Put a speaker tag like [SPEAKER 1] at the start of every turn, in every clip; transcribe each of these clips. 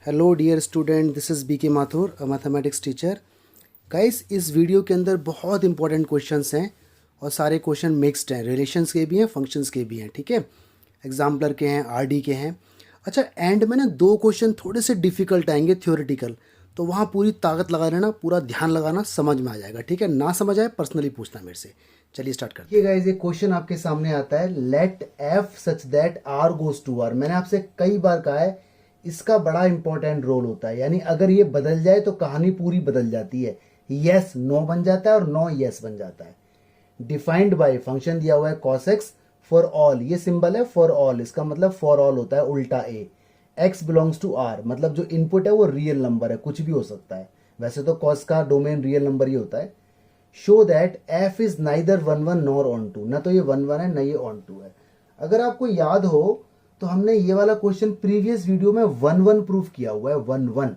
[SPEAKER 1] Hello dear student, this is B K Mathur, a mathematics teacher. Guys, इस video के अंदर बहुत इंपॉर्टेंट क्वेश्चंस हैं और सारे क्वेश्चन मिक्स्ड हैं, रिलेशंस के भी हैं, फंक्शंस के भी हैं। ठीक है, एग्जाम्पलर के हैं, आरडी के हैं। अच्छा, एंड में ना दो क्वेश्चन थोड़े से डिफ़िकल्ट आएंगे थ्योरेटिकल, तो वहाँ पूरी ताकत लगा लेना, पूरा ध्यान लगाना, समझ में आ जाएगा। ठीक है, ना समझ आए पर्सनली पूछना मेरे से। चलिए स्टार्ट करते हैं। ये गाइस, एक क्वेश्चन आपके सामने आता है, let f such that R goes to R. मैंने आपसे कई बार कहा है इसका बड़ा इंपॉर्टेंट रोल होता है, यानी अगर ये बदल जाए तो कहानी पूरी बदल जाती है। यस नो बन जाता है और नो यस बन जाता है। डिफाइंड बाय फंक्शन दिया हुआ है cos x फॉर ऑल, ये सिंबल है फॉर ऑल, इसका मतलब फॉर ऑल होता है उल्टा ए। x बिलोंग्स टू r, मतलब जो इनपुट है वो रियल नंबर है, कुछ भी हो सकता है। वैसे तो cos का डोमेन रियल नंबर ही होता है। Show that f is neither 1 1 nor onto, ना तो ये 1 1 है ना ये ऑन टू है। अगर आपको याद हो तो हमने ये वाला क्वेश्चन प्रीवियस वीडियो में 1 1 प्रूफ किया हुआ है। 1 1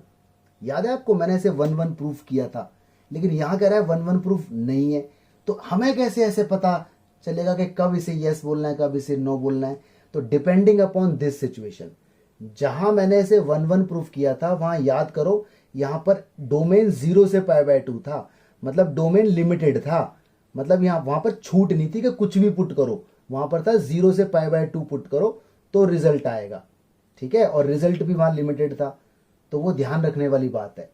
[SPEAKER 1] याद है आपको, मैंने इसे 1 1 प्रूफ किया था, लेकिन यहां कह रहा है 1 1 प्रूफ नहीं है। तो हमें कैसे ऐसे पता चलेगा कि कब इसे यस बोलना है, कब इसे नो बोलना है? तो डिपेंडिंग अपॉन दिस सिचुएशन, जहां मैंने इसे 1 1 प्रूफ किया था वहां याद करो, यहां पर डोमेन 0 से π/2 था, मतलब डोमेन लिमिटेड था। मतलब यहां वहां पर छूट नहीं थी कि कुछ भी पुट करो, वहां पर था 0 से π/2 पुट करो तो रिजल्ट आएगा। ठीक है, और रिजल्ट भी वहां लिमिटेड था। तो वो ध्यान रखने वाली बात है,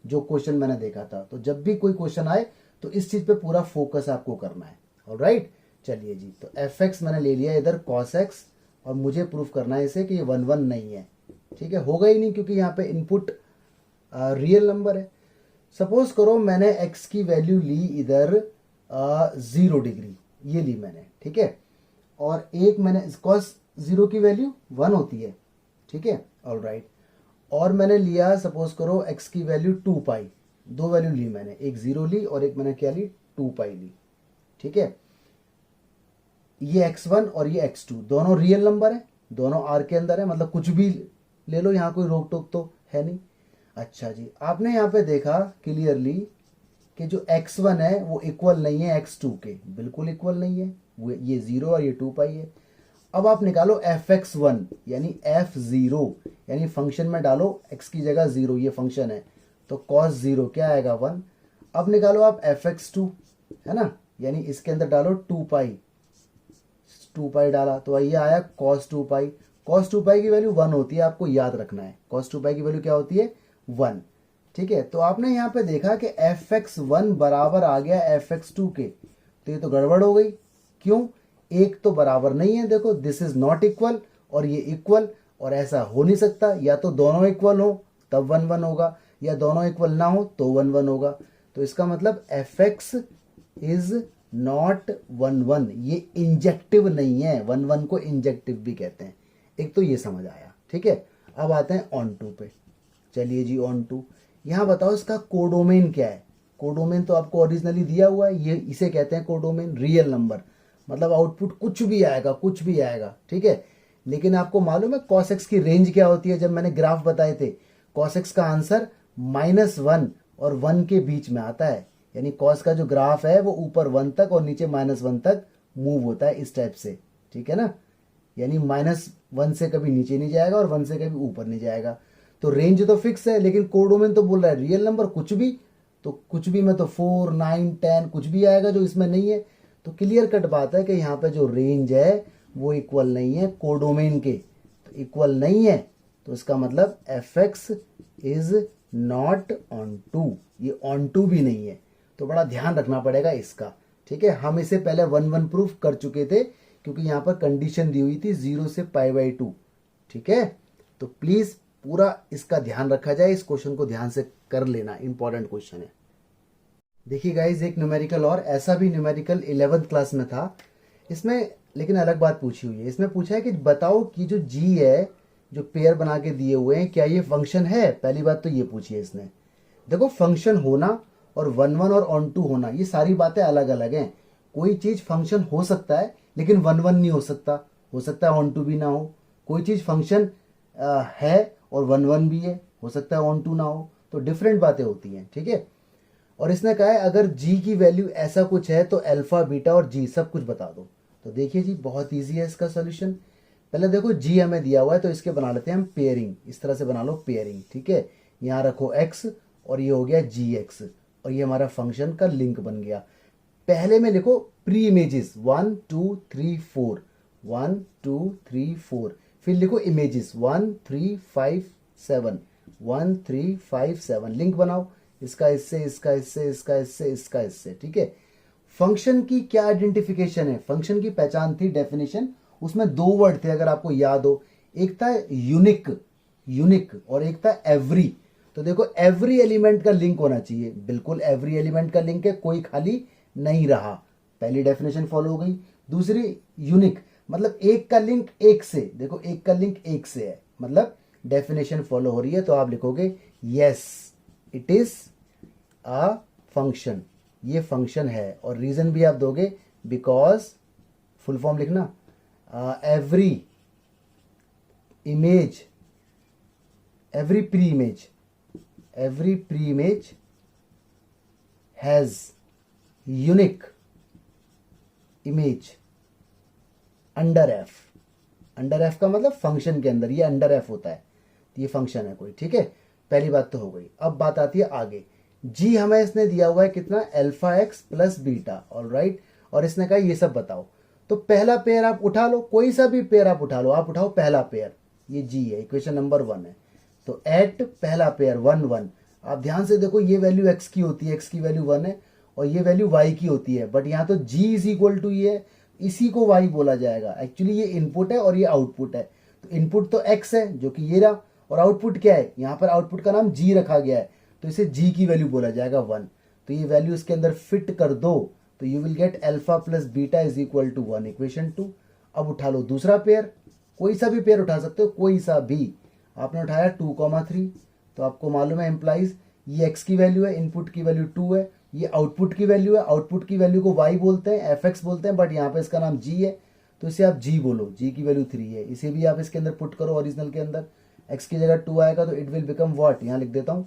[SPEAKER 1] जो क्वेश्चन मैंने देखा था। तो जब भी कोई क्वेश्चन आए तो इस चीज पे पूरा फोकस आपको करना है। ऑलराइट, चलिए जी। तो एफ एक्स मैंने ले लिया इधर cos x, और मुझे प्रूफ करना है इसे कि ये 1 1 नहीं है। ठीक है, होगा ही नहीं क्योंकि यहाँ पे इनपुट रियल नंबर है। सपोज करो मैंने x की वैल्यू ली इधर 0 डिग्री, ये ली मैंने। ठीक है, और एक मैंने cos 0 की वैल्यू 1 होती है। ठीक है, ऑलराइट। और मैंने लिया सपोज करो x की वैल्यू 2 पाई, दो वैल्यू ली मैंने, एक 0 ली और एक मैंने क्या ली, 2 पाई ली। ठीक है, ये x1 और ये x2 दोनों रियल नंबर है, दोनों r के अंदर है, मतलब कुछ भी ले लो, यहां कोई रोक टोक तो है नहीं। अच्छा जी, आपने यहां पे देखा क्लियरली कि जो x1 है वो इक्वल नहीं है x2 के, बिल्कुल इक्वल नहीं है। वो ये 0 और ये 2 पाई है। अब आप निकालो fx1 यानी f0, यानी फंक्शन में डालो x की जगह 0, ये फंक्शन है तो cos 0 क्या आएगा 1। अब निकालो आप fx2, है ना, यानी इसके अंदर डालो 2 पाई, 2 पाई डाला तो ये आया cos 2 पाई। cos 2 पाई की वैल्यू 1 होती है, आपको याद रखना है। cos 2 पाई की वैल्यू क्या होती है, 1। ठीक है, तो आपने यहाँ पे देखा कि fx1 बराबर आ गया fx2 के, तो ये तो गड़बड़ हो गई। क्यों? एक तो बराबर नहीं है, देखो दिस इज नॉट इक्वल और ये इक्वल, और ऐसा हो नहीं सकता। या तो दोनों इक्वल हो तब 1 1 होगा, या दोनों इक्वल ना हो तो 1 1 होगा। तो इसका मतलब fx इज नॉट 1 1, ये इंजेक्टिव नहीं है। 1 1 को इंजेक्टिव भी कहते हैं। एक तो ये समझ आया। ठीक है, अब आते हैं ऑन टू पे। चलिए जी, ऑन टू। यहां बताओ इसका कोडोमेन क्या है। कोडोमेन तो आपको ओरिजिनली दिया हुआ है, ये इसे कहते हैं कोडोमेन, रियल नंबर, मतलब आउटपुट कुछ भी आएगा, कुछ भी आएगा। ठीक है, लेकिन आपको मालूम है cos x की रेंज क्या होती है? जब मैंने ग्राफ बताए थे, cos x का आंसर -1 और 1 के बीच में आता है, यानी cos का जो ग्राफ है वो ऊपर 1 तक और नीचे -1 तक मूव होता है, इस टाइप से। ठीक है ना, यानी -1 से कभी नीचे नहीं जाएगा और 1 से कभी ऊपर नहीं जाएगा। तो रेंज तो फिक्स है, लेकिन कोडोमेन तो बोल रहा है रियल नंबर कुछ भी। तो कुछ भी में तो 4 9 10 कुछ भी आएगा जो इसमें नहीं है। तो क्लियर कट बात है कि यहाँ पे जो रेंज है वो इक्वल नहीं है कोडोमेन के। तो इक्वल नहीं है तो इसका मतलब fx is not onto, ये ऑन टू भी नहीं है। तो बड़ा ध्यान रखना पड़ेगा इसका। ठीक है, हम इसे पहले 1 1 प्रूफ कर चुके थे क्योंकि यहाँ पर कंडीशन दी हुई थी 0 से π/2। ठीक है, तो प्लीज पूरा इसका ध्यान रखा जाए, इस क्वेश्चन को ध्यान से कर लेना, इंपॉर्टेंट क्वेश्चन है। देखिए गाइज, एक न्यूमेरिकल और ऐसा भी न्यूमेरिकल 11th क्लास में था, इसमें लेकिन अलग बात पूछी हुई है। इसमें पूछा है कि बताओ कि जो जी है, जो पेयर बना के दिए हुए हैं, क्या ये फंक्शन है? पहली बात तो ये पूछी है इसने। देखो, फंक्शन होना और 1 1 और ऑन टू होना, ये सारी बातें अलग अलग हैं। कोई चीज फंक्शन हो सकता है लेकिन 1 1 नहीं हो सकता है ऑन टू भी ना हो। कोई चीज फंक्शन है और 1 1 भी है, हो सकता है ऑन टू ना हो। तो डिफरेंट बातें होती हैं। ठीक है, और इसने कहा है अगर g की वैल्यू ऐसा कुछ है तो अल्फा बीटा और g सब कुछ बता दो। तो देखिए जी, बहुत इजी है इसका सॉल्यूशन। पहले देखो जी हमें दिया हुआ है तो इसके बना लेते हैं हम पेयरिंग, इस तरह से बना लो पेयरिंग, ठीक है। यहाँ रखो x और ये हो गया जी एक्स और ये हमारा फंक्शन का लिंक बन गया। पहले में लिखो प्री इमेजेस 1 2 3 4, 1 2 3 4, फिर लिखो इमेजेस 1 3 5 7, 1 3 5 7, लिंक बनाओ इसका इससे इसका इससे इसका इससे इसका इससे, ठीक है। फंक्शन की क्या आइडेंटिफिकेशन है, फंक्शन की पहचान थी, डेफिनेशन, उसमें दो वर्ड थे अगर आपको याद हो, एक था यूनिक, यूनिक और एक था एवरी। तो देखो एवरी एलिमेंट का लिंक होना चाहिए, बिल्कुल एवरी एलिमेंट का लिंक है, कोई खाली नहीं रहा, पहली डेफिनेशन फॉलो हो गई। दूसरी यूनिक, मतलब एक का लिंक एक से, देखो एक का लिंक एक से है, मतलब डेफिनेशन फॉलो हो रही है। तो आप लिखोगे yes it is a function, ये फंक्शन है, और रीजन भी आप दोगे बिकॉज, फुल फॉर्म लिखना, every image, every pre image, every pre-image has unique image under f, under F का मतलब फंक्शन के अंदर, ये अंडर एफ होता है, तो ये फंक्शन है कोई, ठीक है। पहली बात तो हो गई। अब बात आती है आगे, जी हमें इसने दिया हुआ है कितना, alpha x plus beta, alright, और इसने कहा ये सब बताओ। तो पहला पेयर आप उठा लो, कोई सा भी पेयर आप उठा लो, आप उठाओ पहला पेयर, ये जी है, इक्वेशन नंबर 1 है, तो एट पहला पेयर 1 1, आप ध्यान से देखो ये वैल्यू x की होती है, x की वैल्यू 1 है, और ये वैल्यू y की होती है, बट यहाँ तो g इज इक्वल टू ये है, इसी को y बोला जाएगा। एक्चुअली ये इनपुट है और ये आउटपुट है, तो इनपुट तो x है जो कि ये रहा, और आउटपुट क्या है, यहाँ पर आउटपुट का नाम g रखा गया है, तो इसे g की वैल्यू बोला जाएगा 1। तो ये वैल्यू इसके अंदर फिट कर दो तो you will get alpha plus beta is equal to 1, equation 2। अब उठा लो दूसरा पेयर, कोई सा भी पेयर उठा सकते हो, कोई सा भी, आपने उठाया 2,3, तो आपको मालूम है इम्प्लाइज ये x की वैल्यू है, इनपुट की वैल्यू 2 है, ये आउटपुट की वैल्यू है, आउटपुट की वैल्यू को y बोलते हैं, fx बोलते हैं, बट यहाँ पे इसका नाम g है, तो इसे आप g बोलो, g की वैल्यू 3 है, इसे भी आप इसके अंदर पुट करो ओरिजिनल के अंदर, x की जगह 2 आएगा तो इट विल बिकम व्हाट, यहाँ लिख देता हूँ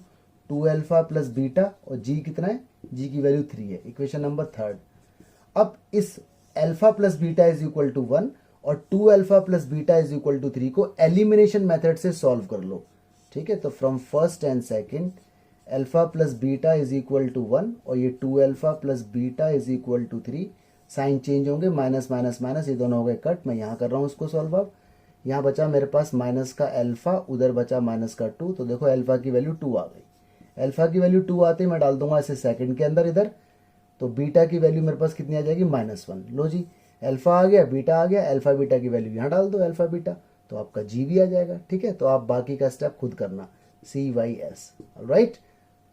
[SPEAKER 1] 2 अल्फा प्लस बीटा, और g कितना है, g की वैल्यू 3 है, इक्वेशन नंबर 3। अब इस alpha plus beta is equal to 1 और 2 alpha plus beta is equal to 3 को एलिमिनेशन मेथड से सॉल्व कर लो, ठीक है। तो from first and second alpha plus beta is equal to 1 और ये 2 alpha plus beta is equal to 3, sign change होंगे, माइनस माइनस माइनस, ये दोनों हो गए कट, मैं यहाँ कर रहा हूँ इसको सॉल्व। अब यहाँ बचा मेरे पास माइनस का अल्फा, उधर बचा माइनस का 2, तो देखो अल्फा की वैल्यू 2 आ गई, अल्फा की वैल्यू 2 आते ही मैं डाल दूंगा इसे सेकंड के अंदर इधर, तो बीटा की वैल्यू मेरे पास कितनी आ जाएगी, -1। लो जी अल्फा आ गया, बीटा आ गया, अल्फा बीटा की वैल्यू यहाँ डाल दो अल्फा बीटा, तो आपका जी भी आ जाएगा, ठीक है। तो आप बाकी का स्टेप खुद करना, CYS, ऑलराइट।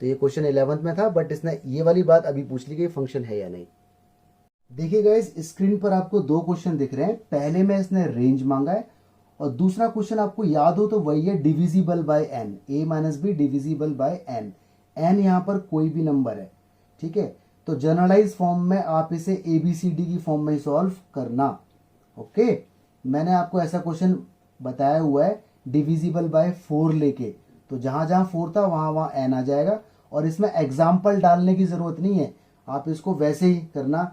[SPEAKER 1] तो ये क्वेश्चन 11th में था, बट इसने ये वाली बात अभी पूछ ली कि फंक्शन है या नहीं। देखिए गाइस स्क्रीन पर आपको दो क्वेश्चन दिख रहे हैं, पहले में इसने रेंज मांगा है और दूसरा क्वेश्चन आपको याद हो तो वही है divisible by n, a minus be divisible by n, n यहाँ पर कोई भी नंबर है, ठीक है। तो जनरलाइज फॉर्म में आप इसे ABCD की फॉर्म में सॉल्व करना, ओके। मैंने आपको ऐसा क्वेश्चन बताया हुआ है डिविजिबल बाय 4 लेके, तो जहां जहां 4 था वहां वहां n आ जाएगा, और इसमें एग्जाम्पल डालने की जरूरत नहीं है, आप इसको वैसे ही करना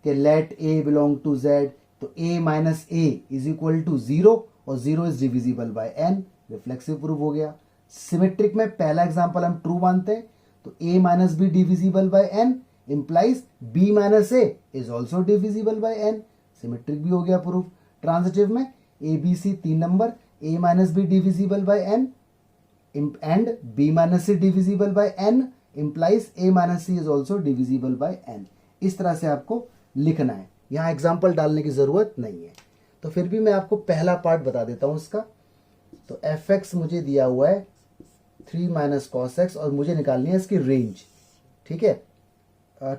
[SPEAKER 1] कि let a belong to z, तो a minus a is equal to 0 और 0 is divisible by n, reflexive proof हो गया। सिमेट्रिक में पहला एग्जाम्पल हम ट्रू मानते हैं, तो a minus be divisible by n implies b minus a is also divisible by n, symmetric भी हो गया प्रूफ। ट्रांजिटिव में ABC 3 number, a minus b divisible by n and b minus c divisible by n implies a minus c is also divisible by n, इस तरह से आपको लिखना है, यहाँ एग्जाम्पल डालने की जरूरत नहीं है। तो फिर भी मैं आपको पहला पार्ट बता देता हूँ इसका। तो fx मुझे दिया हुआ है 3 माइनस कॉस एक्स और मुझे निकालनी है इसकी रेंज, ठीक है।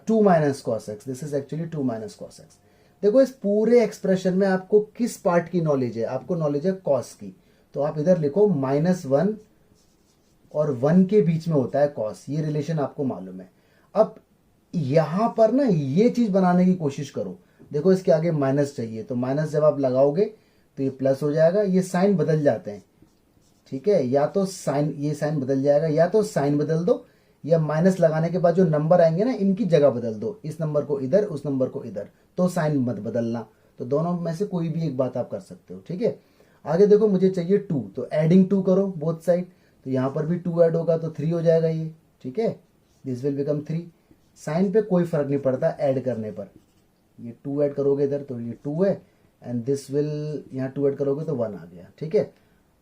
[SPEAKER 1] 2 minus cos x, this is actually 2 minus cos x. देखो इस पूरे एक्सप्रेशन में आपको किस पार्ट की नॉलेज है, आपको नॉलेज है कॉस की, तो आप इधर लिखो -1 और 1 के बीच में होता है कॉस, ये रिलेशन आपको मालूम है। अब यहां पर ना ये चीज बनाने की कोशिश करो, देखो इसके आगे माइनस चाहिए, तो माइनस जब आप लगाओगे तो ये प्लस हो जाएगा, ये साइन बदल जाते हैं, ठीक है, या तो साइन, ये साइन बदल जाएगा, या तो साइन बदल दो, या माइनस लगाने के बाद जो नंबर आएंगे ना इनकी जगह बदल दो, इस नंबर को इधर उस नंबर को इधर, तो साइन मत बदलना, तो दोनों में से कोई भी एक बात आप कर सकते हो, ठीक है। आगे देखो मुझे चाहिए 2, तो एडिंग 2 करो बोथ साइड, तो यहाँ पर भी 2 ऐड होगा तो 3 हो जाएगा ये, ठीक है, दिस विल बिकम 3। साइन पे कोई फर्क नहीं पड़ता ऐड करने पर, ये 2 ऐड करोगे इधर तो ये 2 है, एंड दिस विल, यहाँ 2 ऐड करोगे तो 1 आ गया, ठीक है।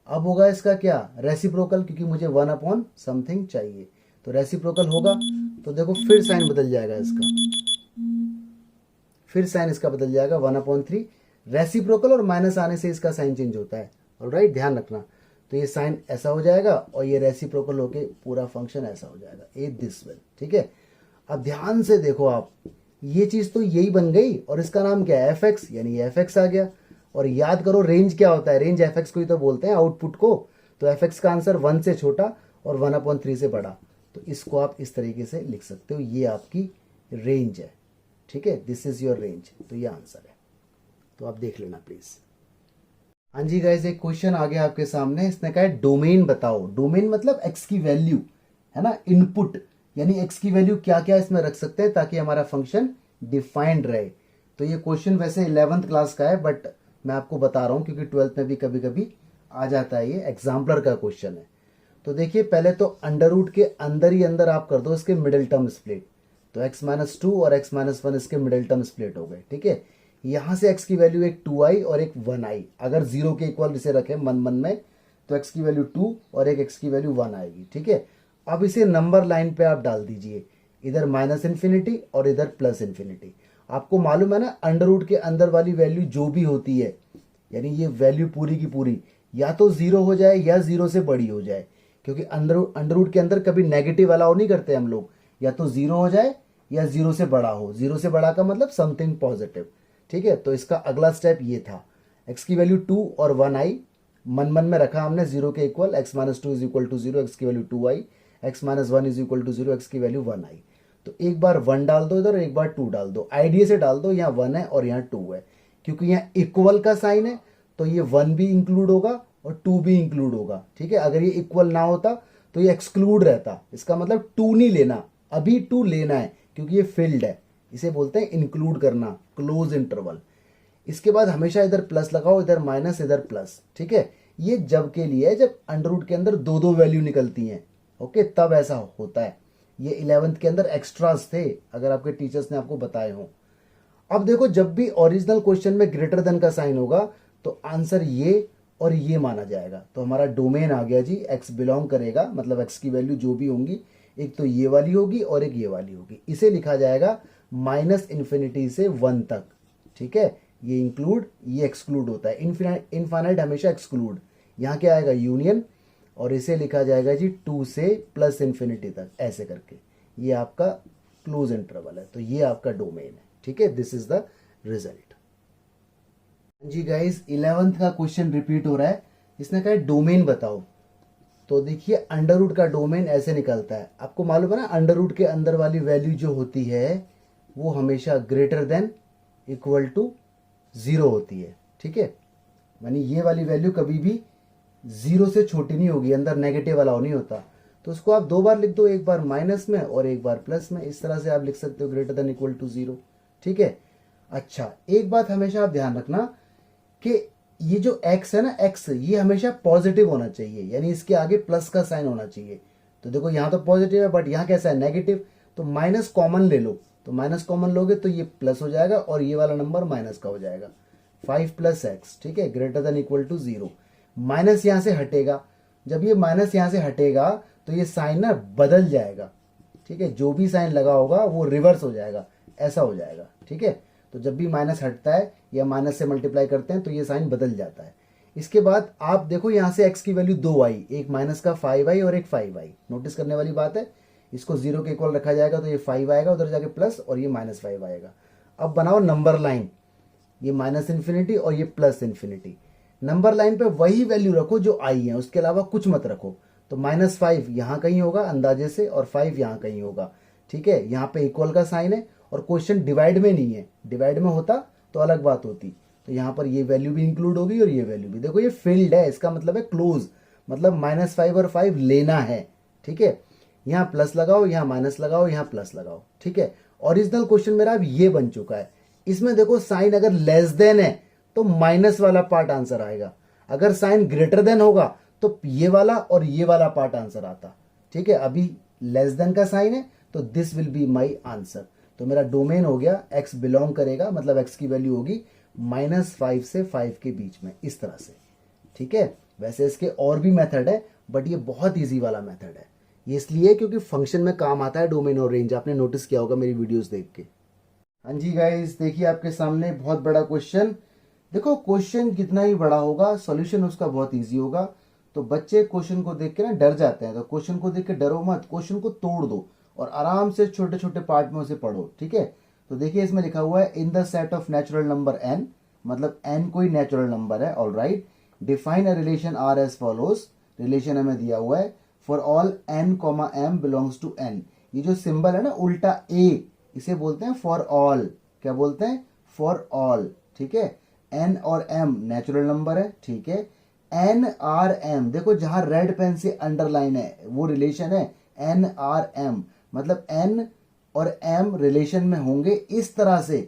[SPEAKER 1] अब होगा इसका क्या, रेसिप्रोकल, क्योंकि मुझे 1 अपॉन समथिंग चाहिए, तो रेसिप्रोकल होगा तो देखो फिर साइन बदल जाएगा इसका, फिर साइन इसका बदल जाएगा 1/3। रेसिप्रोकल और माइनस आने से इसका साइन चेंज होता है, ऑलराइट, ध्यान रखना। तो ये साइन ऐसा हो जाएगा और ये रेसिप्रोकल होके पूरा फंक्शन ऐसा हो जाएगा, ए दिस विल, ठीक है। अब ध्यान से देखो आप, ये चीज तो यही बन गई और इसका नाम क्या है, एफ एक्स, यानी एफ एक्स आ गया। और याद करो रेंज क्या होता है, रेंज एफ एक्स को ही तो बोलते हैं आउटपुट को, तो एफ एक्स का आंसर 1 से छोटा और 1/3 से बड़ा, तो इसको आप इस तरीके से लिख सकते हो, ये आपकी रेंज है, ठीक है, दिस इज योर रेंज, तो ये आंसर है, तो आप देख लेना प्लीज। हाँ जी गाइस, एक क्वेश्चन आ गया आपके सामने, इसने कहा है डोमेन बताओ। डोमेन मतलब एक्स की वैल्यू है ना, इनपुट, यानी एक्स की वैल्यू क्या क्या इसमें रख सकते हैं ताकि हमारा फंक्शन डिफाइंड रहे। तो ये क्वेश्चन वैसे 11th क्लास का है, बट मैं आपको बता रहा हूँ क्योंकि 12th में भी कभी कभी आ जाता है, ये एग्जाम्पलर का क्वेश्चन है। तो देखिए पहले तो अंडर रूट के अंदर ही अंदर आप कर दो इसके मिडिल टर्म स्प्लिट, तो x-2 और x-1 इसके मिडिल टर्म स्प्लिट हो गए, ठीक है। यहां से x की वैल्यू एक 2i और एक 1i, अगर 0 के इक्वल इसे रखें मन मन में, तो x की वैल्यू 2 और एक x की वैल्यू 1 आएगी, ठीक है। अब इसे नंबर लाइन पे आप डाल दीजिए, इधर -∞ और इधर +∞। आपको मालूम है ना अंडर रूट के अंदर वाली वैल्यू जो भी होती है, यानी ये वैल्यू पूरी की पूरी या तो 0 हो जाए या 0 से बड़ी हो जाए, क्योंकि अंडर रूट के अंदर कभी नेगेटिव अलाउ नहीं करते हम लोग, या तो 0 हो जाए या 0 से बड़ा हो। 0 से बड़ा का मतलब समथिंग पॉजिटिव, ठीक है। तो इसका अगला स्टेप ये था, x की वैल्यू 2 और 1i मन मन में रखा हमने 0 के equal, x-2 is equal to 0, x की value 2i, x-1 is equal to 0, x की वैल्यू 1i। तो एक बार 1 डाल दो इधर, एक बार 2 डाल दो, आइडिया से डाल दो, यहाँ 1 है और यहाँ 2 है, क्योंकि यहाँ इक्वल का साइन है तो ये 1 भी इंक्लूड होगा और 2 भी इंक्लूड होगा, ठीक है। अगर ये इक्वल ना होता तो ये एक्सक्लूड रहता, इसका मतलब 2 नहीं लेना, अभी 2 लेना है क्योंकि ये फिल्ड है, इसे बोलते हैं इंक्लूड करना, क्लोज इंटरवल। इसके बाद हमेशा इधर प्लस लगाओ, इधर माइनस इधर प्लस, ठीक है। ये जब के लिए है जब अंडर रूट के अंदर दो दो वैल्यू निकलती हैं, ओके, तब ऐसा होता है। ये 11th के अंदर एक्स्ट्रास थे, अगर आपके टीचर्स ने आपको बताए हो। अब देखो जब भी ओरिजिनल क्वेश्चन में ग्रेटर देन का साइन होगा तो आंसर ये और ये माना जाएगा, तो हमारा डोमेन आ गया जी, एक्स बिलोंग करेगा, मतलब एक्स की वैल्यू जो भी होंगी, एक तो ये वाली होगी और एक ये वाली होगी, इसे लिखा जाएगा -∞ से 1 तक, ठीक है। ये इंक्लूड ये एक्सक्लूड होता है, इनफाइनाइट हमेशा एक्सक्लूड, यहाँ क्या आएगा यूनियन, और इसे लिखा जाएगा जी 2 से +∞ तक, ऐसे करके ये आपका क्लोज इंटरवल है, तो ये आपका डोमेन है, ठीक है। This is the result. जी गाइस 11th का क्वेश्चन रिपीट हो रहा है, इसने कहा डोमेन बताओ। तो देखिए अंडर रूट का डोमेन ऐसे निकलता है, आपको मालूम है ना अंडर रूट के अंदर वाली वैल्यू जो होती है वो हमेशा ग्रेटर देन इक्वल टू 0 होती है, ठीक है। यानी ये वाली वैल्यू कभी भी 0 से छोटी नहीं होगी, अंदर नेगेटिव अलाउ नहीं होता। तो उसको आप 2 बार लिख दो, एक बार माइनस में और एक बार प्लस में, इस तरह से आप लिख सकते हो ग्रेटर देन इक्वल टू 0, ठीक है। अच्छा एक बात हमेशा आप ध्यान रखना कि ये जो x है ना, x ये हमेशा पॉजिटिव होना चाहिए, यानी इसके आगे प्लस का साइन होना चाहिए। तो देखो यहाँ तो पॉजिटिव है बट यहाँ कैसा है नेगेटिव, तो माइनस कॉमन ले लो, तो माइनस कॉमन लोगे तो ये प्लस हो जाएगा और ये वाला नंबर माइनस का हो जाएगा, 5 + x, ठीक है, greater than equal to 0। Minus यहाँ से हटेगा, जब ये माइनस यहाँ से हटेगा तो ये साइन ना बदल जाएगा, ठीक है, जो भी साइन लगा होगा वो रिवर्स हो जाएगा, ऐसा हो जाएगा, ठीक है। तो जब भी माइनस हटता है या माइनस से मल्टीप्लाई करते हैं तो ये साइन बदल जाता है। इसके बाद आप देखो यहाँ से x की वैल्यू 2 आई, एक माइनस का 5i और एक 5i, नोटिस करने वाली बात है। इसको 0 के इक्वल रखा जाएगा तो ये 5 आएगा, उधर जाके प्लस और ये -5 आएगा। अब बनाओ नंबर लाइन, ये -∞ और ये +∞। नंबर लाइन पे वही वैल्यू रखो जो आई है, उसके अलावा कुछ मत रखो। तो -5 यहाँ कहीं होगा अंदाजे से और 5 यहाँ कहीं होगा, ठीक है। यहाँ पे इक्वल का साइन है और क्वेश्चन डिवाइड में नहीं है, डिवाइड में होता तो अलग बात होती। तो यहाँ पर ये वैल्यू भी इंक्लूड होगी और ये वैल्यू भी, देखो ये फिल्ड है, इसका मतलब है क्लोज, मतलब -5 और 5 लेना है, ठीक है। यहाँ प्लस लगाओ, यहाँ माइनस लगाओ, यहाँ प्लस लगाओ, ठीक है। ओरिजिनल क्वेश्चन मेरा अब ये बन चुका है। इसमें देखो साइन अगर लेस देन है तो माइनस वाला पार्ट आंसर आएगा, अगर साइन ग्रेटर देन होगा तो ये वाला और ये वाला पार्ट आंसर आता, ठीक है। अभी लेस देन का साइन है तो this will be my answer. तो मेरा डोमेन हो गया x बिलोंग करेगा, मतलब x की वैल्यू होगी -5 से 5 के बीच में, इस तरह से, ठीक है। वैसे इसके और भी मेथड है बट ये बहुत इजी वाला मेथड है। ये इसलिए क्योंकि फंक्शन में काम आता है डोमेन और रेंज, आपने नोटिस किया होगा मेरी वीडियोस देख के। हाँ जी गाइस, देखिए आपके सामने बहुत बड़ा क्वेश्चन। देखो क्वेश्चन कितना ही बड़ा होगा सॉल्यूशन उसका बहुत इजी होगा। तो बच्चे क्वेश्चन को देख के ना डर जाते हैं, तो क्वेश्चन को देख के डरो मत, क्वेश्चन को तोड़ दो और आराम से छोटे छोटे पार्ट में उसे पढ़ो, ठीक है। तो देखिए इसमें लिखा हुआ है in the set of natural number n, मतलब n कोई नेचुरल नंबर है, all right. Define a relation r as follows, relation हमें दिया हुआ है for all n, m belongs to n। ये जो सिंबल है ना उल्टा a, इसे बोलते हैं फॉर ऑल। क्या बोलते हैं? फॉर ऑल, ठीक है। n और m नेचुरल नंबर है, ठीक है। n r m, देखो जहां रेड पेन से अंडरलाइन है वो रिलेशन है n r m, मतलब n और m रिलेशन में होंगे इस तरह से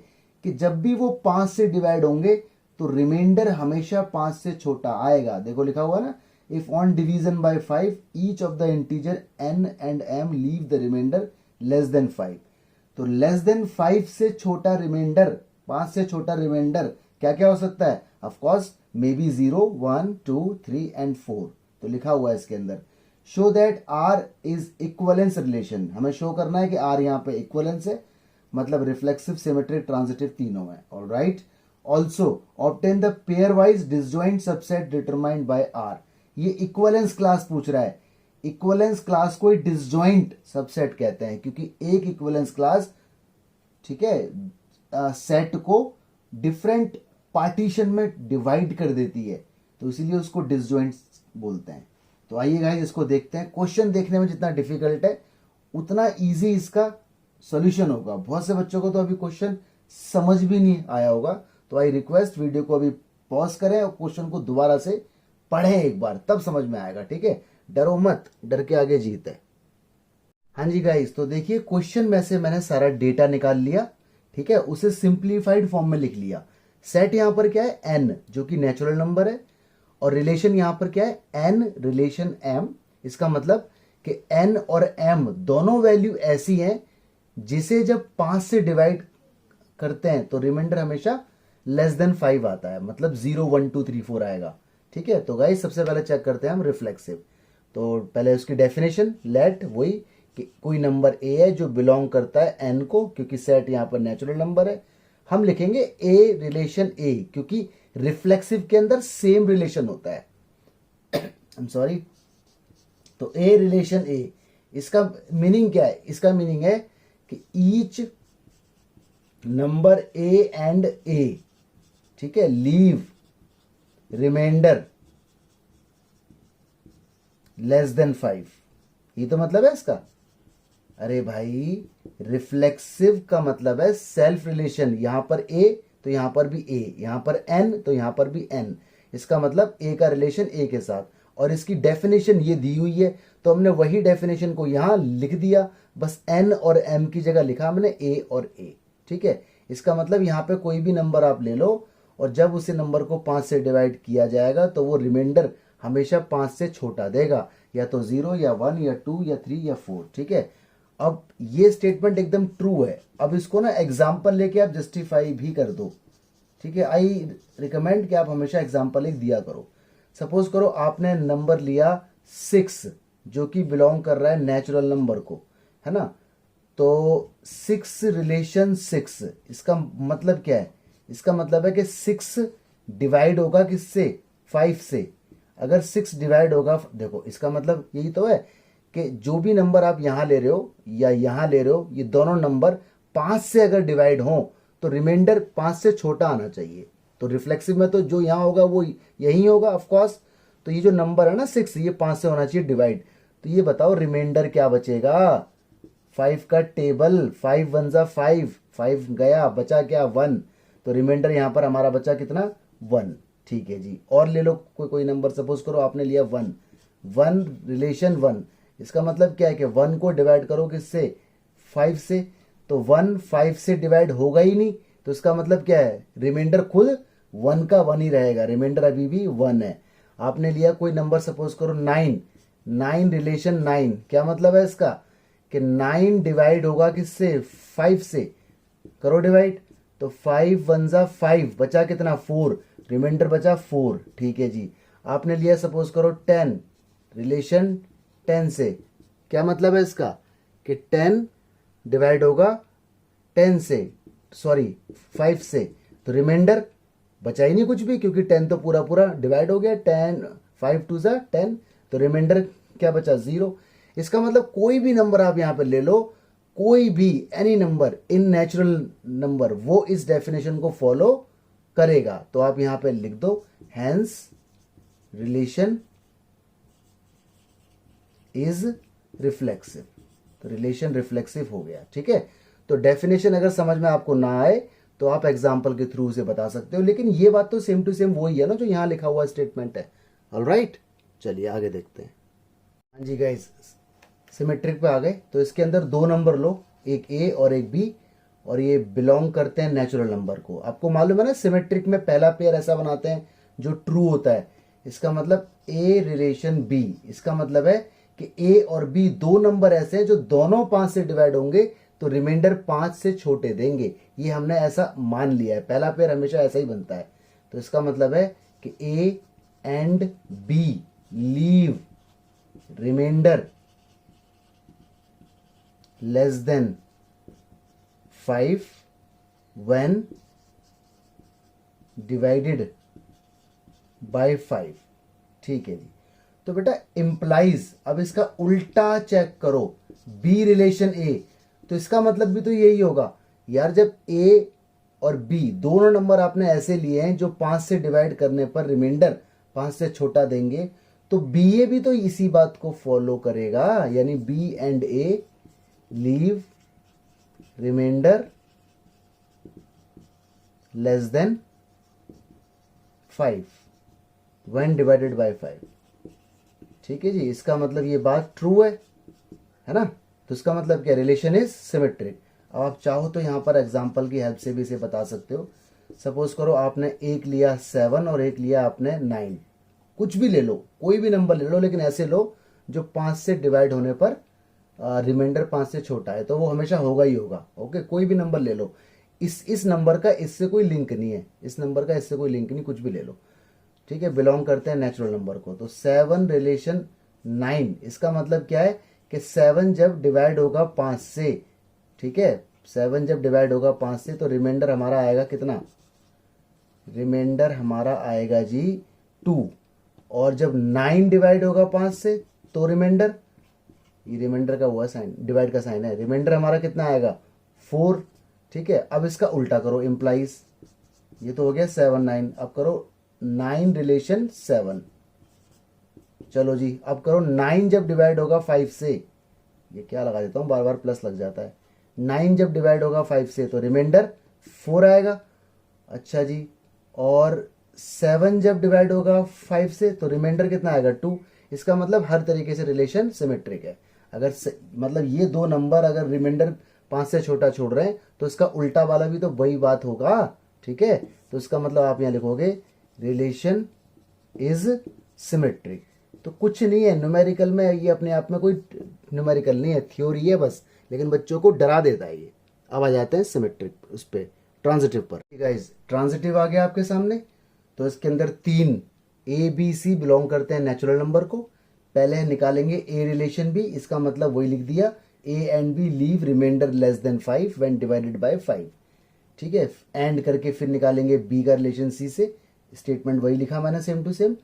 [SPEAKER 1] कि जब भी वो 5 से डिवाइड होंगे तो रिमाइंडर हमेशा 5 से छोटा आएगा। देखो लिखा हुआ ना, if on division by 5 each of the integer n and m leave the remainder less than 5। तो लेस देन 5 से छोटा रिमाइंडर, 5 से छोटा रिमाइंडर क्या क्या हो सकता है? Of course may be 0, 1, 2, 3 and 4। तो लिखा हुआ है इसके अंदर show that r is equivalence relation, हमें शो करना है कि r यहाँ पे इक्वलेंस है, मतलब रिफ्लेक्सिव, सिमेट्रिक, ट्रांजिटिव तीनों है, all right. Also obtain the pair wise disjoint subset determined by r। ये इक्वलेंस क्लास पूछ रहा है। इक्वलेंस क्लास को डिसजॉइंट सबसेट कहते हैं क्योंकि एक इक्वलेंस क्लास, ठीक है, सेट को डिफरेंट पार्टीशन में डिवाइड कर देती है, तो इसीलिए उसको डिसजॉइंट बोलते हैं। तो आइए गाइस इसको देखते हैं। क्वेश्चन देखने में जितना डिफिकल्ट है उतना इजी इसका सॉल्यूशन होगा। बहुत से बच्चों को तो अभी क्वेश्चन समझ भी नहीं आया होगा, तो आई रिक्वेस्ट वीडियो को अभी पॉज करें और क्वेश्चन को दोबारा से पढ़ें एक बार, तब समझ में आएगा, ठीक है। डरो मत, डर के आगे जीत है। हाँ जी गाइस, तो देखिए क्वेश्चन में से मैंने सारा डेटा निकाल लिया, ठीक है, उसे सिंप्लीफाइड फॉर्म में लिख लिया। सेट यहां पर क्या है? n, जो कि नेचुरल नंबर है, और रिलेशन यहां पर क्या है? n relation m। इसका मतलब कि n और m दोनों वैल्यू ऐसी हैं जिसे जब 5 से डिवाइड करते हैं तो रिमाइंडर हमेशा लेस देन 5 आता है, मतलब 0, 1, 2, 3, 4 आएगा, ठीक है। तो गाइस सबसे पहले चेक करते हैं हम रिफ्लेक्सिव। तो पहले उसकी डेफिनेशन, लेट वही कि कोई नंबर a है जो बिलोंग करता है n को, क्योंकि सेट यहां पर नेचुरल नंबर है। हम लिखेंगे a रिलेशन a, क्योंकि रिफ्लेक्सिव के अंदर सेम रिलेशन होता है। I am sorry. तो a रिलेशन a, इसका मीनिंग क्या है? इसका मीनिंग है कि each number a and a, ठीक है, लीव रिमाइंडर लेस देन 5। ये तो मतलब है इसका। अरे भाई, रिफ्लेक्सिव का मतलब है सेल्फ रिलेशन। यहां पर a तो यहां पर भी a, यहां पर n तो यहां पर भी n। इसका मतलब a का रिलेशन a के साथ, और इसकी डेफिनेशन ये दी हुई है तो हमने वही डेफिनेशन को यहां लिख दिया, बस n और m की जगह लिखा हमने a और a, ठीक है। इसका मतलब यहां पे कोई भी नंबर आप ले लो और जब उसे नंबर को 5 से डिवाइड किया जाएगा तो वो रिमाइंडर हमेशा 5 से छोटा देगा, या तो 0 या 1 या 2 या 3 या 4, ठीक है। अब ये स्टेटमेंट एकदम ट्रू है। अब इसको ना एग्जाम्पल लेके आप जस्टिफाई भी कर दो, ठीक है। आई रिकमेंड कि आप हमेशा एग्जाम्पल एक दिया करो। सपोज करो आपने नंबर लिया 6 जो कि बिलोंग कर रहा है नेचुरल नंबर को, है ना। तो 6 रिलेशन 6, इसका मतलब क्या है? इसका मतलब है कि 6 डिवाइड होगा किससे? 5 से। अगर 6 डिवाइड होगा, देखो इसका मतलब यही तो है कि जो भी नंबर आप यहां ले रहे हो या यहां ले रहे हो, ये दोनों नंबर 5 से अगर डिवाइड हो तो रिमाइंडर 5 से छोटा आना चाहिए। तो रिफ्लेक्सिव में तो जो यहां होगा वो यही होगा, ऑफ कोर्स। तो ये जो नंबर है ना 6, ये 5 से होना चाहिए डिवाइड। तो ये बताओ रिमाइंडर क्या बचेगा? 5 का टेबल, 5 1 जा 5, 5 गया, बचा क्या? 1। तो रिमाइंडर यहां पर हमारा बचा कितना? 1, ठीक है जी। और ले लो कोई नंबर, सपोज करो आपने लिया 1, 1 रिलेशन 1। इसका मतलब क्या है कि 1 को डिवाइड करो किससे? 5 से। तो 1 5 से डिवाइड होगा ही नहीं, तो इसका मतलब क्या है? रिमाइंडर खुद 1 का 1 ही रहेगा, रिमाइंडर अभी भी 1 है। आपने लिया कोई नंबर, सपोज करो 9, 9 रिलेशन 9, क्या मतलब है इसका कि 9 डिवाइड होगा किससे, 5 से, करो डिवाइड, तो 5 वन जा 5, बचा कितना 4, रिमाइंडर बचा 4, ठीक है जी। आपने लिया सपोज करो 10 रिलेशन 10 से, क्या मतलब है इसका कि 10 डिवाइड होगा 10 से, सॉरी 5 से, तो रिमाइंडर बचा ही नहीं कुछ भी, क्योंकि 10 तो पूरा पूरा डिवाइड हो गया, 10 5 टू जा 10, तो रिमाइंडर क्या बचा 0। इसका मतलब कोई भी नंबर आप यहां पे ले लो, कोई भी any number in natural number, वो इस डेफिनेशन को फॉलो करेगा। तो आप यहां पे लिख दो हैंस रिलेशन इज रिफ्लेक्सिव, तो रिलेशन रिफ्लेक्सिव हो गया, ठीक है। तो डेफिनेशन अगर समझ में आपको ना आए तो आप एग्जाम्पल के थ्रू से बता सकते हो, लेकिन ये बात तो सेम टू सेम वही है ना जो यहां लिखा हुआ स्टेटमेंट है। ऑलराइट, चलिए आगे देखते हैं। हाँ जी गाइस, सिमेट्रिक पे आ गए, तो इसके अंदर दो नंबर लो, एक ए और एक बी, और ये बिलोंग करते हैं नेचुरल नंबर को। आपको मालूम है ना, सिमेट्रिक में पहला पेयर ऐसा बनाते हैं जो ट्रू होता है। इसका मतलब ए रिलेशन बी, इसका मतलब है कि ए और बी दो नंबर ऐसे हैं जो दोनों 5 से डिवाइड होंगे तो रिमाइंडर 5 से छोटे देंगे। ये हमने ऐसा मान लिया है, पहला पेयर हमेशा ऐसा ही बनता है। तो इसका मतलब है कि A and B leave remainder less than 5 when divided by 5, ठीक है जी। तो बेटा इंप्लाइज, अब इसका उल्टा चेक करो, बी रिलेशन ए, तो इसका मतलब भी तो यही होगा यार, जब ए और बी दोनों नंबर आपने ऐसे लिए हैं जो 5 से डिवाइड करने पर रिमाइंडर 5 से छोटा देंगे, तो बी ए भी तो इसी बात को फॉलो करेगा, यानी B and A leave remainder less than 5 when divided by 5, ठीक है जी। इसका मतलब ये बात ट्रू है ना। तो इसका मतलब क्या, रिलेशन इज सिमेट्रिक। अब आप चाहो तो यहां पर एग्जांपल की हेल्प से भी इसे बता सकते हो। सपोज करो आपने एक लिया 7 और एक लिया आपने 9, कुछ भी ले लो, कोई भी नंबर ले लो, लेकिन ऐसे लो जो 5 से डिवाइड होने पर रिमाइंडर 5 से छोटा है, तो वो हमेशा होगा ही होगा। ओके, कोई भी नंबर ले लो, इस नंबर का इससे कोई लिंक नहीं है, इस नंबर का इससे कोई लिंक नहीं, कुछ भी ले लो, ठीक है, बिलोंग करते हैं नेचुरल नंबर को। तो 7 रिलेशन 9, इसका मतलब क्या है कि 7 जब डिवाइड होगा 5 से, ठीक है, 7 जब डिवाइड होगा 5 से तो रिमाइंडर हमारा आएगा कितना, रिमाइंडर हमारा आएगा जी 2। और जब 9 डिवाइड होगा 5 से तो रिमाइंडर, ये रिमाइंडर का हुआ साइन, डिवाइड का साइन है, रिमाइंडर हमारा कितना आएगा 4, ठीक है। अब इसका उल्टा करो, इंप्लाइज, ये तो हो गया 7 9, अब करो 9 रिलेशन 7, चलो जी अब करो 9 जब डिवाइड होगा 5 से, ये क्या लगा देता हूं, बार बार प्लस लग जाता है, 9 जब डिवाइड होगा 5 से तो रिमाइंडर 4 आएगा, अच्छा जी। और 7 जब डिवाइड होगा 5 से तो रिमाइंडर कितना आएगा 2। इसका मतलब हर तरीके से रिलेशन सिमेट्रिक है। अगर मतलब ये दो नंबर अगर रिमाइंडर 5 से छोटा छोड़ रहे हैं तो इसका उल्टा वाला भी तो वही बात होगा, ठीक है। तो इसका मतलब आप यहां लिखोगे रिलेशन इज सिमेट्रिक। तो कुछ नहीं है न्यूमेरिकल में, ये अपने आप में कोई न्यूमेरिकल नहीं है, थ्योरी है बस, लेकिन बच्चों को डरा देता है ये। अब आ जाते हैं सिमेट्रिक उस पे, ट्रांजिटिव पर। गाइस ट्रांजिटिव आ गया आपके सामने, तो इसके अंदर 3 ए बी सी बिलोंग करते हैं नेचुरल नंबर को। पहले निकालेंगे ए रिलेशन बी, इसका मतलब वही लिख दिया, A and B leave remainder less than 5 when divided by 5, ठीक है। एंड करके फिर निकालेंगे बी का रिलेशन सी से, स्टेटमेंट वही लिखा मैंने सेम टू सेम।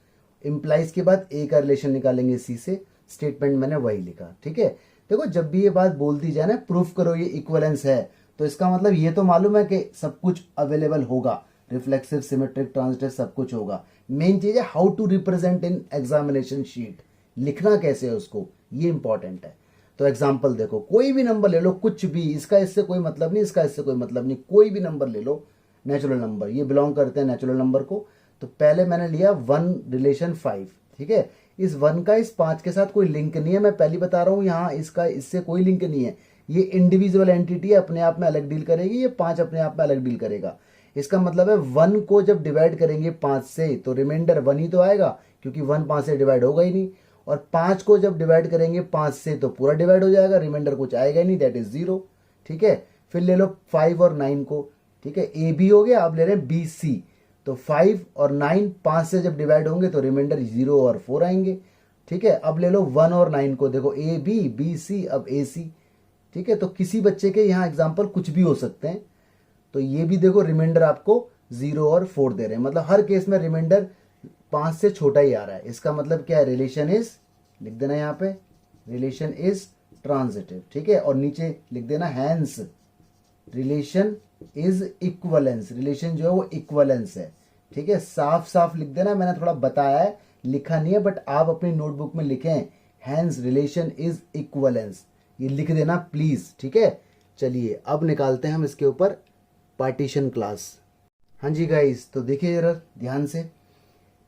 [SPEAKER 1] इंप्लाइज के बाद ए का रिलेशन निकालेंगे सी से, स्टेटमेंट मैंने वही लिखा, ठीक है। देखो जब भी ये बात बोल दी जाए ना, प्रूफ करो ये इक्वलेंस है, तो इसका मतलब ये तो मालूम है कि सब कुछ अवेलेबल होगा, रिफ्लेक्सिव सिमेट्रिक ट्रांजिटिव सब कुछ होगा। मेन चीज है how to represent in examination sheet, लिखना कैसे है उसको, ये इंपॉर्टेंट है। तो एग्जाम्पल देखो, कोई भी नंबर ले लो, कुछ भी, इसका इससे कोई मतलब नहीं, इसका इससे कोई मतलब नहीं, कोई भी नंबर ले लो नेचुरल नंबर, ये बिलोंग करते हैं नेचुरल नंबर को। तो पहले मैंने लिया 1 रिलेशन 5, ठीक है। इस 1 का इस 5 के साथ कोई लिंक नहीं है, मैं पहले बता रहा हूं, यहां इसका इससे कोई लिंक नहीं है, ये इंडिविजुअल एंटिटी है, अपने आप में अलग डील करेगी, ये 5 अपने आप में अलग डील करेगा। इसका मतलब है 1 को जब डिवाइड करेंगे 5 से तो रिमाइंडर 1 ही तो आएगा, क्योंकि 1 5 से डिवाइड होगा ही नहीं। और 5 को जब डिवाइड करेंगे 5 से तो पूरा डिवाइड हो जाएगा, रिमाइंडर कुछ आएगा ही नहीं, दैट इज 0। ठीक है, फिर ले लो 5 और 9 को। ठीक है, ए बी हो गया, अब ले रहे हैं बी सी। तो 5 और 9 5 से जब डिवाइड होंगे तो रिमाइंडर 0 और 4 आएंगे। ठीक है, अब ले लो 1 और 9 को, देखो ए बी बी सी, अब ए सी। ठीक है, तो किसी बच्चे के यहाँ एग्जाम्पल कुछ भी हो सकते हैं। तो ये भी देखो रिमाइंडर आपको 0 और 4 दे रहे हैं, मतलब हर केस में रिमाइंडर 5 से छोटा ही आ रहा है। इसका मतलब क्या है, रिलेशन इज, लिख देना यहाँ पे, रिलेशन इज ट्रांजिटिव। ठीक है, और नीचे लिख देना hence relation is equivalence, relation जो है वो इक्वलेंस है। ठीक है, साफ साफ लिख देना, मैंने थोड़ा बताया है, लिखा नहीं है, बट आप अपनी नोटबुक में लिखें हैंस रिलेशन इज इक्वलेंस, ये लिख देना प्लीज। ठीक है, चलिए अब निकालते हैं हम इसके ऊपर पार्टीशन क्लास। हाँ जी गाइस, तो देखिए जरा ध्यान से,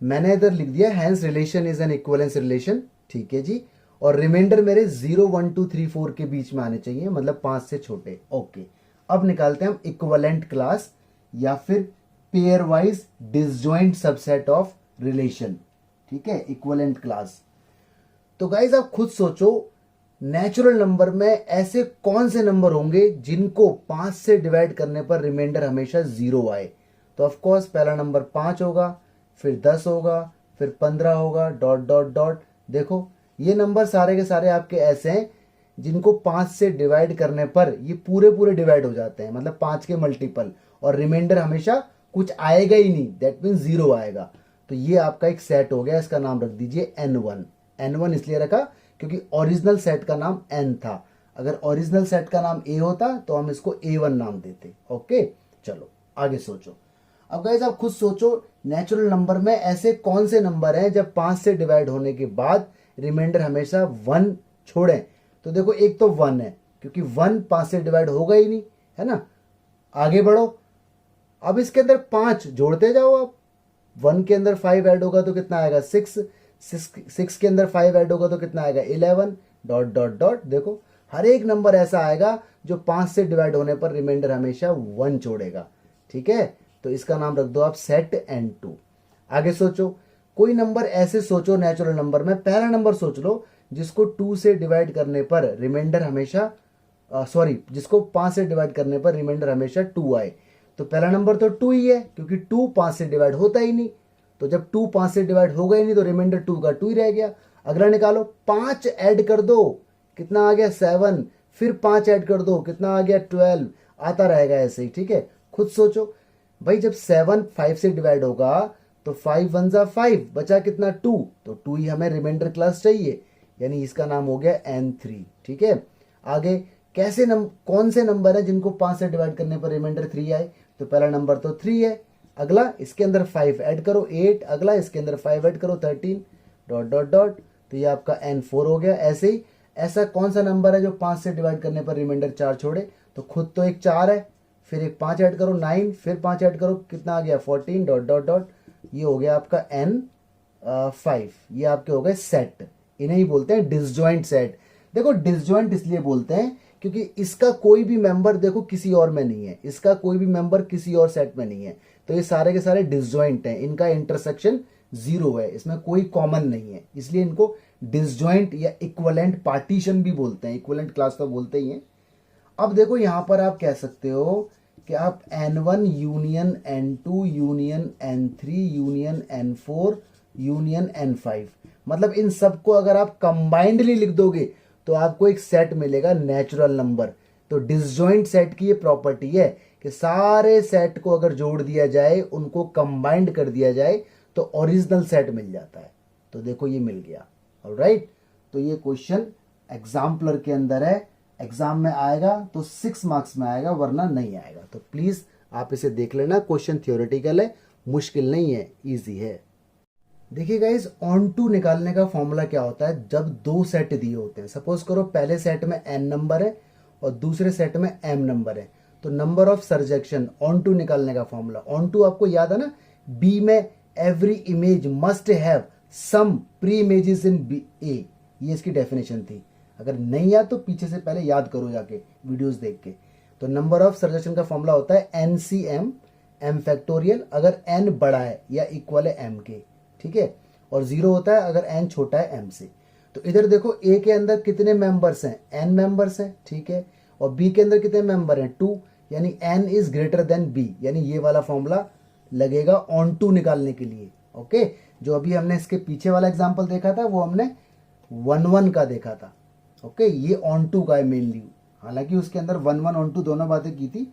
[SPEAKER 1] मैंने इधर लिख दिया hence relation is an equivalence relation. ठीक है जी, और रिमाइंडर मेरे 0 1 2 3 4 के बीच में आने चाहिए, मतलब 5 से छोटे। ओके, अब निकालते हैं हम इक्वलेंट क्लास या फिर pair wise disjoint subset of relation. ठीक है, इक्वलेंट क्लास। तो गाइस आप खुद सोचो, नेचुरल नंबर में ऐसे कौन से नंबर होंगे जिनको 5 से डिवाइड करने पर रिमाइंडर हमेशा 0 आए। तो ऑफ कोर्स पहला नंबर 5 होगा, फिर 10 होगा, फिर 15 होगा, डॉट डॉट डॉट। देखो ये नंबर सारे के सारे आपके ऐसे हैं जिनको 5 से डिवाइड करने पर ये पूरे पूरे डिवाइड हो जाते हैं, मतलब 5 के मल्टीपल, और रिमाइंडर हमेशा कुछ आएगा ही नहीं, दैट मीन 0 आएगा। तो ये आपका एक सेट हो गया, इसका नाम रख दीजिए N1। N1 इसलिए रखा क्योंकि ओरिजिनल सेट का नाम N था। अगर ओरिजिनल सेट का नाम A होता तो हम इसको A1 नाम देते। ओके, चलो आगे सोचो। अब गाइस आप खुद सोचो, नेचुरल नंबर में ऐसे कौन से नंबर हैं जब 5 से डिवाइड होने के बाद रिमाइंडर हमेशा 1 छोड़ें। तो देखो एक तो 1 है, क्योंकि 1 5 से डिवाइड होगा ही नहीं, है ना। आगे बढ़ो, अब इसके अंदर 5 जोड़ते जाओ आप। 1 के अंदर 5 ऐड होगा तो कितना आएगा, 6। 6 के अंदर 5 ऐड होगा तो कितना आएगा, 11, डॉट डॉट डॉट। देखो हर एक नंबर ऐसा आएगा जो 5 से डिवाइड होने पर रिमाइंडर हमेशा 1 छोड़ेगा। ठीक है, तो इसका नाम रख दो आप सेट N2। आगे सोचो, कोई नंबर ऐसे सोचो नेचुरल नंबर में, पहला नंबर सोच लो जिसको 2 से डिवाइड करने पर रिमाइंडर हमेशा जिसको 5 से डिवाइड करने पर रिमाइंडर हमेशा 2 आए। तो पहला नंबर तो 2 ही है, क्योंकि 2 5 से डिवाइड होता ही नहीं। तो जब 2 5 से डिवाइड हो गया ही नहीं तो रिमाइंडर 2 का 2 ही रह गया। अगला निकालो, 5 ऐड कर दो, कितना आ गया 7, फिर 5 ऐड कर दो, कितना आ गया 12, आता रहेगा ऐसे ही। ठीक है, खुद सोचो भाई, जब 7 5 से डिवाइड होगा तो 5 1 जा 5, बचा कितना 2, तो 2 ही हमें रिमाइंडर क्लास चाहिए, यानी इसका नाम हो गया N3। ठीक है, आगे कैसे कौन से नंबर है जिनको 5 से डिवाइड करने पर रिमाइंडर 3 आए। तो पहला नंबर तो 3 है, अगला इसके अंदर 5 ऐड करो 8, अगला इसके अंदर 5 ऐड करो 13, डॉट डॉट डॉट। तो ये आपका N4 हो गया। ऐसे ही ऐसा कौन सा नंबर है जो 5 से डिवाइड करने पर रिमाइंडर 4 छोड़े। तो खुद तो एक 4 है, फिर एक 5 ऐड करो 9, फिर 5 ऐड करो, कितना आ गया 14, डॉट डॉट डॉट। ये हो गया आपका N5। ये आपके हो गए सेट, इन्हें ही बोलते हैं डिसजॉइंट सेट। देखो डिसजॉइंट इसलिए बोलते हैं क्योंकि इसका कोई भी मेंबर देखो किसी और में नहीं है, इसका कोई भी मेंबर किसी और सेट में नहीं है। तो ये सारे के सारे डिसजॉइंट हैं, इनका इंटरसेक्शन 0 है, इसमें कोई कॉमन नहीं है, इसलिए इनको डिसजॉइंट या इक्विवेलेंट पार्टीशन भी बोलते हैं। इक्विवेलेंट क्लास तो बोलते ही हैं। अब देखो यहां पर आप कह सकते हो कि आप N1 union N2 union N3 union N4 union N5, मतलब इन सबको अगर आप कंबाइंडली लिख दोगे तो आपको एक सेट मिलेगा नेचुरल नंबर। तो डिसजॉइंट सेट की ये प्रॉपर्टी है कि सारे सेट को अगर जोड़ दिया जाए, उनको कंबाइंड कर दिया जाए तो ओरिजिनल सेट मिल जाता है। तो देखो ये मिल गया। ऑलराइट, तो ये क्वेश्चन एग्जाम्पलर के अंदर है, एग्जाम में आएगा तो 6 मार्क्स में आएगा, वरना नहीं आएगा। तो प्लीज आप इसे देख लेना, क्वेश्चन थियोरेटिकल है, मुश्किल नहीं है, इजी है। देखिए गाइज, ऑन टू निकालने का फॉर्मूला क्या होता है, जब 2 सेट दिए होते हैं, सपोज करो पहले सेट में n नंबर है और दूसरे सेट में m नंबर है, तो नंबर ऑफ सरजेक्शन ऑन टू निकालने का फॉर्मूला, ऑन टू आपको याद है ना, बी में every image must have some pre images in B A, ये इसकी डेफिनेशन थी। अगर नहीं याद तो पीछे से पहले याद करो जाके वीडियोस देख के। तो नंबर ऑफ सरजेक्शन का फॉर्मूला होता है NCM, m फैक्टोरियल अगर n बड़ा है या इक्वल है m के, ठीक है, और 0 होता है अगर n छोटा है m से। तो इधर देखो a के अंदर कितने मेंबर्स हैं, n मेंबर्स हैं, ठीक है, और b के अंदर कितने मेंबर हैं, 2, यानी n is greater than b, यानी ये वाला फॉर्मूला लगेगा ऑन टू निकालने के लिए। ओके, जो अभी हमने इसके पीछे वाला एग्जांपल देखा था वो हमने 1 का देखा था। ओके, ये ऑन टू का है मेनली, हालांकि उसके अंदर 1 ऑन टू दोनों बातें की थी,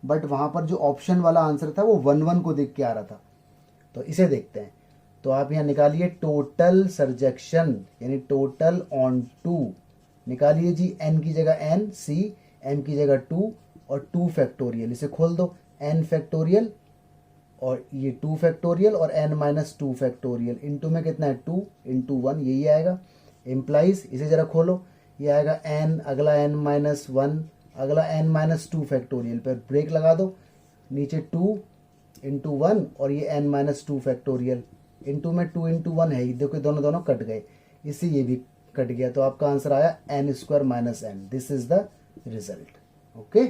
[SPEAKER 1] बट वहां पर जो ऑप्शन वाला आंसर था वो 1 को देख के आ रहा था। तो इसे देखते हैं। तो आप यहाँ निकालिए टोटल सरजेक्शन यानी टोटल ऑन टू, निकालिए जी, n की जगह n, c, m की जगह 2 और 2 फैक्टोरियल, इसे खोल दो, n फैक्टोरियल और ये 2 फैक्टोरियल और n माइनस 2 फैक्टोरियल, इनटू में कितना है 2 इंटू 1, यही आएगा। इम्प्लाइज, इसे जरा खोलो, ये आएगा n, अगला n माइनस 1, अगला n माइनस 2 फैक्टोरियल पर ब्रेक लगा दो, नीचे 2 इंटू 1 और ये n माइनस 2 फैक्टोरियल, इंटू में 2 इंटू 1 है, देखो दोनों दोनों कट गए, इससे ये भी कट गया, तो आपका आंसर आया n square minus n, this is the result. Okay,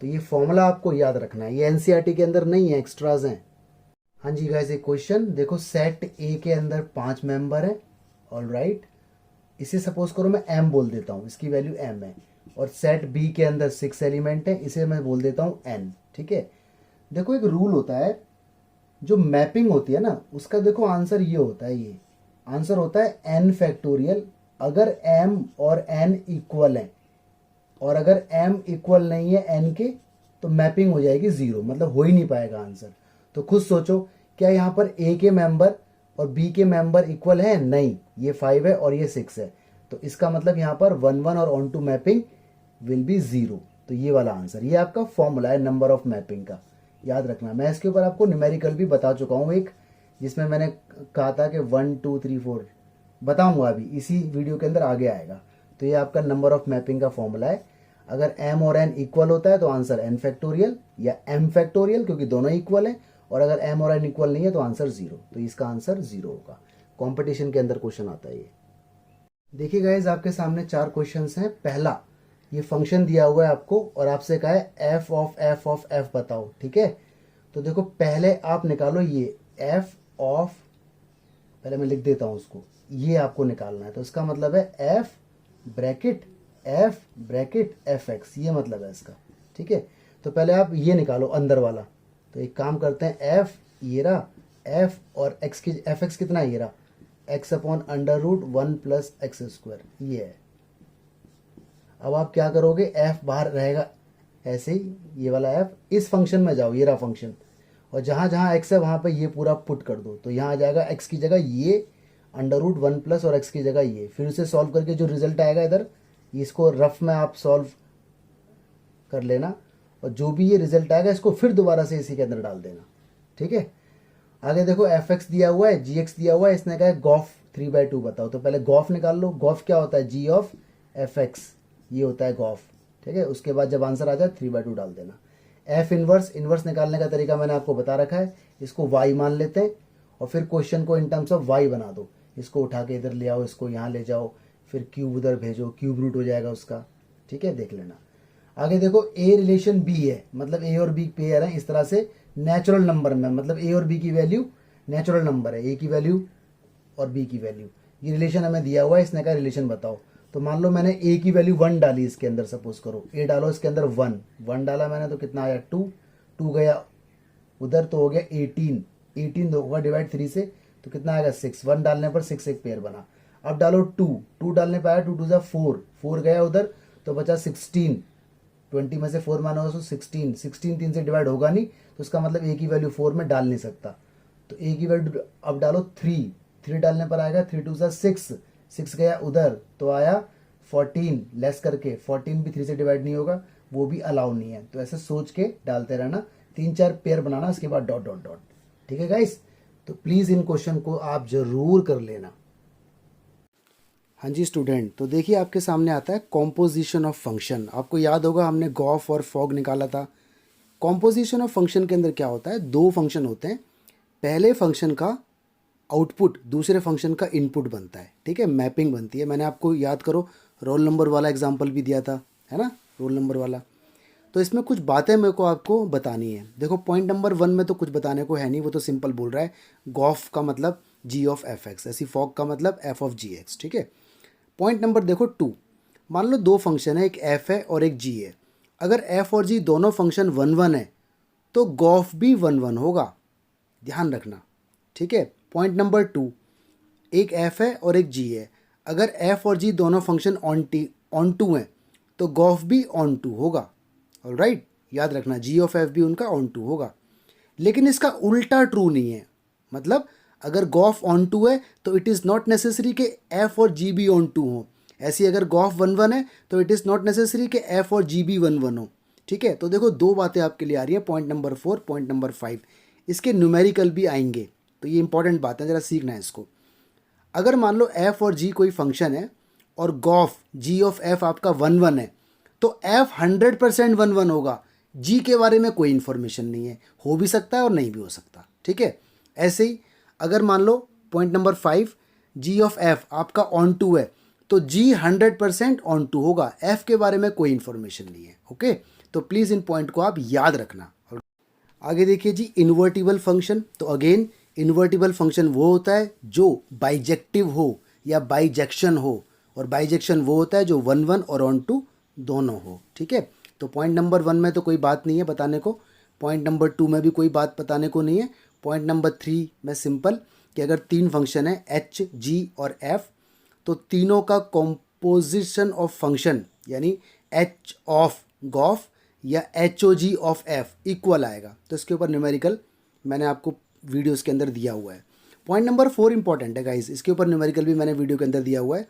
[SPEAKER 1] तो ये फॉर्मूला आपको याद रखना है, ये एनसीईआरटी के अंदर नहीं है, एक्स्ट्राज हैं। हाँ जी गाइस, एक क्वेश्चन देखो, सेट ए के अंदर 5 मेंबर है, ऑल राइट, इसे सपोज करो मैं m बोल देता हूँ, इसकी वैल्यू m है, और सेट बी के अंदर 6 एलिमेंट है, इसे मैं बोल देता हूँ n, ठीक है। देखो एक रूल होता है, जो मैपिंग होती है ना उसका, देखो आंसर ये होता है, ये आंसर होता है n फैक्टोरियल अगर m और n इक्वल है, और अगर m इक्वल नहीं है n के तो मैपिंग हो जाएगी 0, मतलब हो ही नहीं पाएगा आंसर। तो खुद सोचो, क्या यहाँ पर a के मेंबर और b के मेंबर इक्वल है? नहीं, ये 5 है और ये 6 है, तो इसका मतलब यहाँ पर 1 और onto mapping will be 0। तो ये वाला आंसर, ये आपका फॉर्मूला है नंबर ऑफ मैपिंग का, याद रखना। मैं इसके ऊपर आपको न्यूमेरिकल भी बता चुका हूँ एक, जिसमें मैंने कहा था कि 1 2 3 4 बताऊंगा, अभी इसी वीडियो के अंदर आगे आएगा। तो ये आपका नंबर ऑफ मैपिंग का फॉर्मूला है। अगर m और n इक्वल होता है तो आंसर n फैक्टोरियल या m फैक्टोरियल, क्योंकि दोनों इक्वल है, और अगर m और n इक्वल नहीं है तो आंसर 0, तो इसका आंसर 0 होगा। कंपटीशन के अंदर क्वेश्चन आता है ये। देखिए गाइज, आपके सामने 4 क्वेश्चंस हैं। पहला, ये फंक्शन दिया हुआ है आपको और आपसे कहा है f ऑफ f बताओ, ठीक है। तो देखो पहले आप निकालो ये f ऑफ, पहले मैं लिख देता हूं उसको, ये आपको निकालना है। तो इसका मतलब है f ब्रैकेट एफ एक्स, ये मतलब है इसका, ठीक है। तो पहले आप ये निकालो अंदर वाला। तो एक काम करते हैं, f ये रहा, f और x की एफ एक्स कितना है, ये रहा x upon under root 1 plus x square, ये है। अब आप क्या करोगे, f बाहर रहेगा ऐसे ही, ये वाला f, इस फंक्शन में जाओ, ये रहा फंक्शन, और जहाँ जहाँ x है वहाँ पे ये पूरा पुट कर दो। तो यहाँ आ जाएगा x की जगह ये अंडर रूट 1 प्लस और x की जगह ये, फिर उसे सॉल्व करके जो रिजल्ट आएगा इधर, इसको रफ में आप सॉल्व कर लेना, और जो भी ये रिजल्ट आएगा इसको फिर दोबारा से इसी के अंदर डाल देना, ठीक है। आगे देखो एफ एक्स दिया हुआ है, जी एक्स दिया हुआ है, इसने कहा है गॉफ 3/2 बताओ। तो पहले गॉफ निकाल लो। गॉफ क्या होता है, जी ऑफ एफ एक्स, ये होता है गॉफ, ठीक है। उसके बाद जब आंसर आ जाए 3/2 डाल देना। एफ इनवर्स निकालने का तरीका मैंने आपको बता रखा है, इसको वाई मान लेते हैं और फिर क्वेश्चन को इन टर्म्स ऑफ वाई बना दो। इसको उठा के इधर ले आओ, इसको यहाँ ले जाओ, फिर क्यूब उधर भेजो, क्यूब रूट हो जाएगा उसका, ठीक है, देख लेना। आगे देखो ए रिलेशन बी है, मतलब ए और बी पेयर है, इस तरह से नेचुरल नंबर में, मतलब ए और बी की वैल्यू नेचुरल नंबर है, ए की वैल्यू और बी की वैल्यू, ये रिलेशन हमें दिया हुआ है। इसने कहा रिलेशन बताओ। तो मान लो मैंने ए की वैल्यू 1 डाली इसके अंदर, सपोज करो ए डालो इसके अंदर 1 डाला मैंने, तो कितना आया 2 गया उधर, तो हो गया 18 होगा डिवाइड 3 से, तो कितना आएगा 6, 1 डालने पर 6 एक पेयर बना। अब डालो 2 डालने पर आया 2 2 4 गया उधर, तो बचा 16, 20 में से 4 माना हो तो 16 3 से डिवाइड होगा नहीं, तो उसका मतलब ए की वैल्यू 4 में डाल नहीं सकता। तो ए की वैल्यू अब डालो 3 डालने पर आएगा 3 2 6 गया उधर, तो आया 14 लेस करके, 14 भी 3 से डिवाइड नहीं होगा, वो भी अलाउ नहीं है। तो ऐसे सोच के डालते रहना, 3-4 पेयर बनाना, उसके बाद डॉट डॉट डॉट, ठीक है गाइस। तो प्लीज़ इन क्वेश्चन को आप जरूर कर लेना। हाँ जी स्टूडेंट, तो देखिए आपके सामने आता है कॉम्पोजिशन ऑफ फंक्शन। आपको याद होगा हमने गॉफ और फॉग निकाला था। कॉम्पोजिशन ऑफ फंक्शन के अंदर क्या होता है, 2 फंक्शन होते हैं, पहले फंक्शन का आउटपुट दूसरे फंक्शन का इनपुट बनता है, ठीक है, मैपिंग बनती है। मैंने आपको याद करो रोल नंबर वाला एग्जाम्पल भी दिया था, है ना, रोल नंबर वाला। तो इसमें कुछ बातें मेरे को आपको बतानी है। देखो पॉइंट नंबर 1 में तो कुछ बताने को है नहीं, वो तो सिंपल बोल रहा है गॉफ का मतलब जी ऑफ एफ एक्स, ऐसी फॉग का मतलब एफ ऑफ जी एक्स, ठीक है। पॉइंट नंबर देखो 2, मान लो दो फंक्शन है, एक एफ है और एक जी है। अगर एफ और जी दोनों फंक्शन 1 1 है तो गॉफ भी 1 1 होगा, ध्यान रखना, ठीक है। पॉइंट नंबर 2, एक एफ है और एक जी है। अगर एफ और जी दोनों फंक्शन ऑन टू हैं तो गॉफ भी ऑन टू होगा, ऑलराइट। याद रखना जी ऑफ एफ भी उनका ऑन टू होगा। लेकिन इसका उल्टा ट्रू नहीं है, मतलब अगर गॉफ ऑन टू है तो इट इज़ नॉट नेसेसरी कि एफ और जी भी ऑन टू हो। ऐसी अगर गॉफ 1 1 है तो इट इज़ नॉट नेसेसरी कि एफ और जी भी 1 1 हो, ठीक है। तो देखो दो बातें आपके लिए आ रही है, पॉइंट नंबर 4, पॉइंट नंबर 5, इसके न्यूमेरिकल भी आएंगे। तो ये इंपॉर्टेंट बात है, ज़रा सीखना है इसको। अगर मान लो एफ और जी कोई फंक्शन है और गॉफ जी ऑफ एफ आपका 1 1 है तो एफ 100% 1 1 होगा। जी के बारे में कोई इन्फॉर्मेशन नहीं है, हो भी सकता है और नहीं भी हो सकता, ठीक है। ऐसे ही अगर मान लो point number 5, g of f आपका ऑन टू है तो जी 100% ऑन टू होगा, एफ के बारे में कोई इन्फॉर्मेशन नहीं है, ओके। तो प्लीज़ इन पॉइंट को आप याद रखना। आगे देखिए जी, इन्वर्टिबल फंक्शन। तो अगेन इन्वर्टिबल फंक्शन वो होता है जो बाइजेक्टिव हो या बाइजेक्शन हो, और बाइजेक्शन वो होता है जो 1 1 और ऑन टू दोनों हो, ठीक है। तो पॉइंट नंबर 1 में तो कोई बात नहीं है बताने को, पॉइंट नंबर 2 में भी कोई बात बताने को नहीं है, पॉइंट नंबर 3 में सिंपल कि अगर तीन फंक्शन है एच जी और एफ तो तीनों का कॉम्पोजिशन ऑफ फंक्शन यानी एच ऑफ गॉफ या h o g of f equal आएगा। तो इसके ऊपर न्यूमेरिकल मैंने आपको वीडियोस के अंदर दिया हुआ है। पॉइंट नंबर 4 इंपॉर्टेंट है गाइस, इसके ऊपर न्यूमेरिकल भी मैंने वीडियो के अंदर दिया हुआ है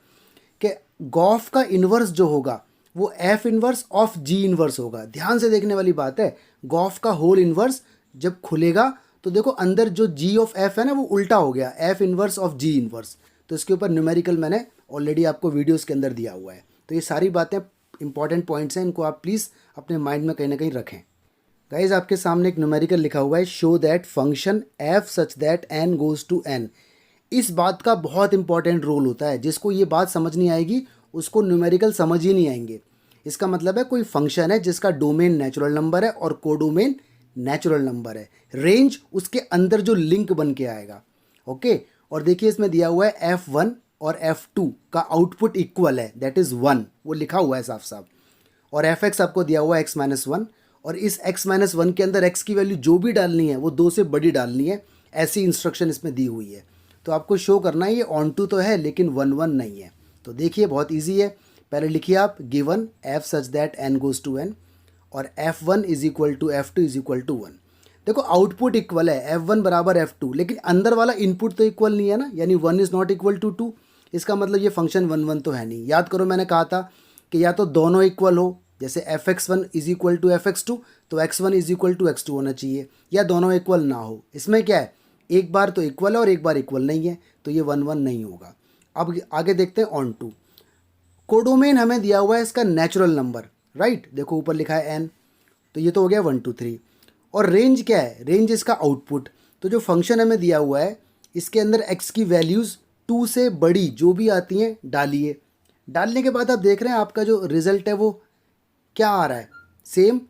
[SPEAKER 1] कि गॉफ का इन्वर्स जो होगा वो f inverse of g inverse होगा। ध्यान से देखने वाली बात है, गॉफ का होल इन्वर्स जब खुलेगा तो देखो अंदर जो जी ऑफ एफ है ना वो उल्टा हो गया, f inverse of g inverse. तो इसके ऊपर न्यूमेरिकल मैंने ऑलरेडी आपको वीडियोस के अंदर दिया हुआ है। तो ये सारी बातें इंपॉर्टेंट पॉइंट्स हैं, इनको आप प्लीज़ अपने माइंड में कहीं ना कहीं रखें। गाइज आपके सामने एक न्यूमेरिकल लिखा हुआ है, show that function f such that N goes to N. इस बात का बहुत इंपॉर्टेंट रोल होता है, जिसको ये बात समझ नहीं आएगी उसको न्यूमेरिकल समझ ही नहीं आएंगे। इसका मतलब है कोई फंक्शन है जिसका डोमेन नेचुरल नंबर है और कोडोमेन नेचुरल नंबर है, रेंज उसके अंदर जो लिंक बन के आएगा, ओके। और देखिए इसमें दिया हुआ है F1 और F2 का आउटपुट इक्वल है, दैट इज़ 1, वो लिखा हुआ है साफ साफ। और Fx आपको दिया हुआ है x-1, और इस x-1 के अंदर x की वैल्यू जो भी डालनी है वो 2 से बड़ी डालनी है, ऐसी इंस्ट्रक्शन इसमें दी हुई है। तो आपको शो करना है ये ऑन टू तो है लेकिन 1 1 नहीं है। तो देखिए बहुत ईजी है, पहले लिखिए आप given f such that n goes to n और F1 is equal to F2 is equal to 1। देखो आउटपुट इक्वल है, F1 बराबर F2, लेकिन अंदर वाला इनपुट तो इक्वल नहीं है ना, यानी 1 इज़ नॉट इक्वल टू 2। इसका मतलब ये फंक्शन 1 1 तो है नहीं। याद करो मैंने कहा था कि या तो दोनों इक्वल हो, जैसे fx1 is equal to fx2 तो x1 is equal to x2 होना चाहिए, या दोनों इक्वल ना हो। इसमें क्या है, एक बार तो इक्वल है और एक बार इक्वल नहीं है, तो ये 1 1 नहीं होगा। अब आगे देखते हैं ऑन टू। कोडोमेन हमें दिया हुआ है इसका नेचुरल नंबर, राइट, देखो ऊपर लिखा है n, तो ये तो हो गया 1 2 3। और रेंज क्या है, रेंज इसका आउटपुट। तो जो फंक्शन हमें दिया हुआ है इसके अंदर x की वैल्यूज़ 2 से बड़ी जो भी आती हैं डालिए। डालने के बाद आप देख रहे हैं आपका जो रिज़ल्ट है वो क्या आ रहा है, सेम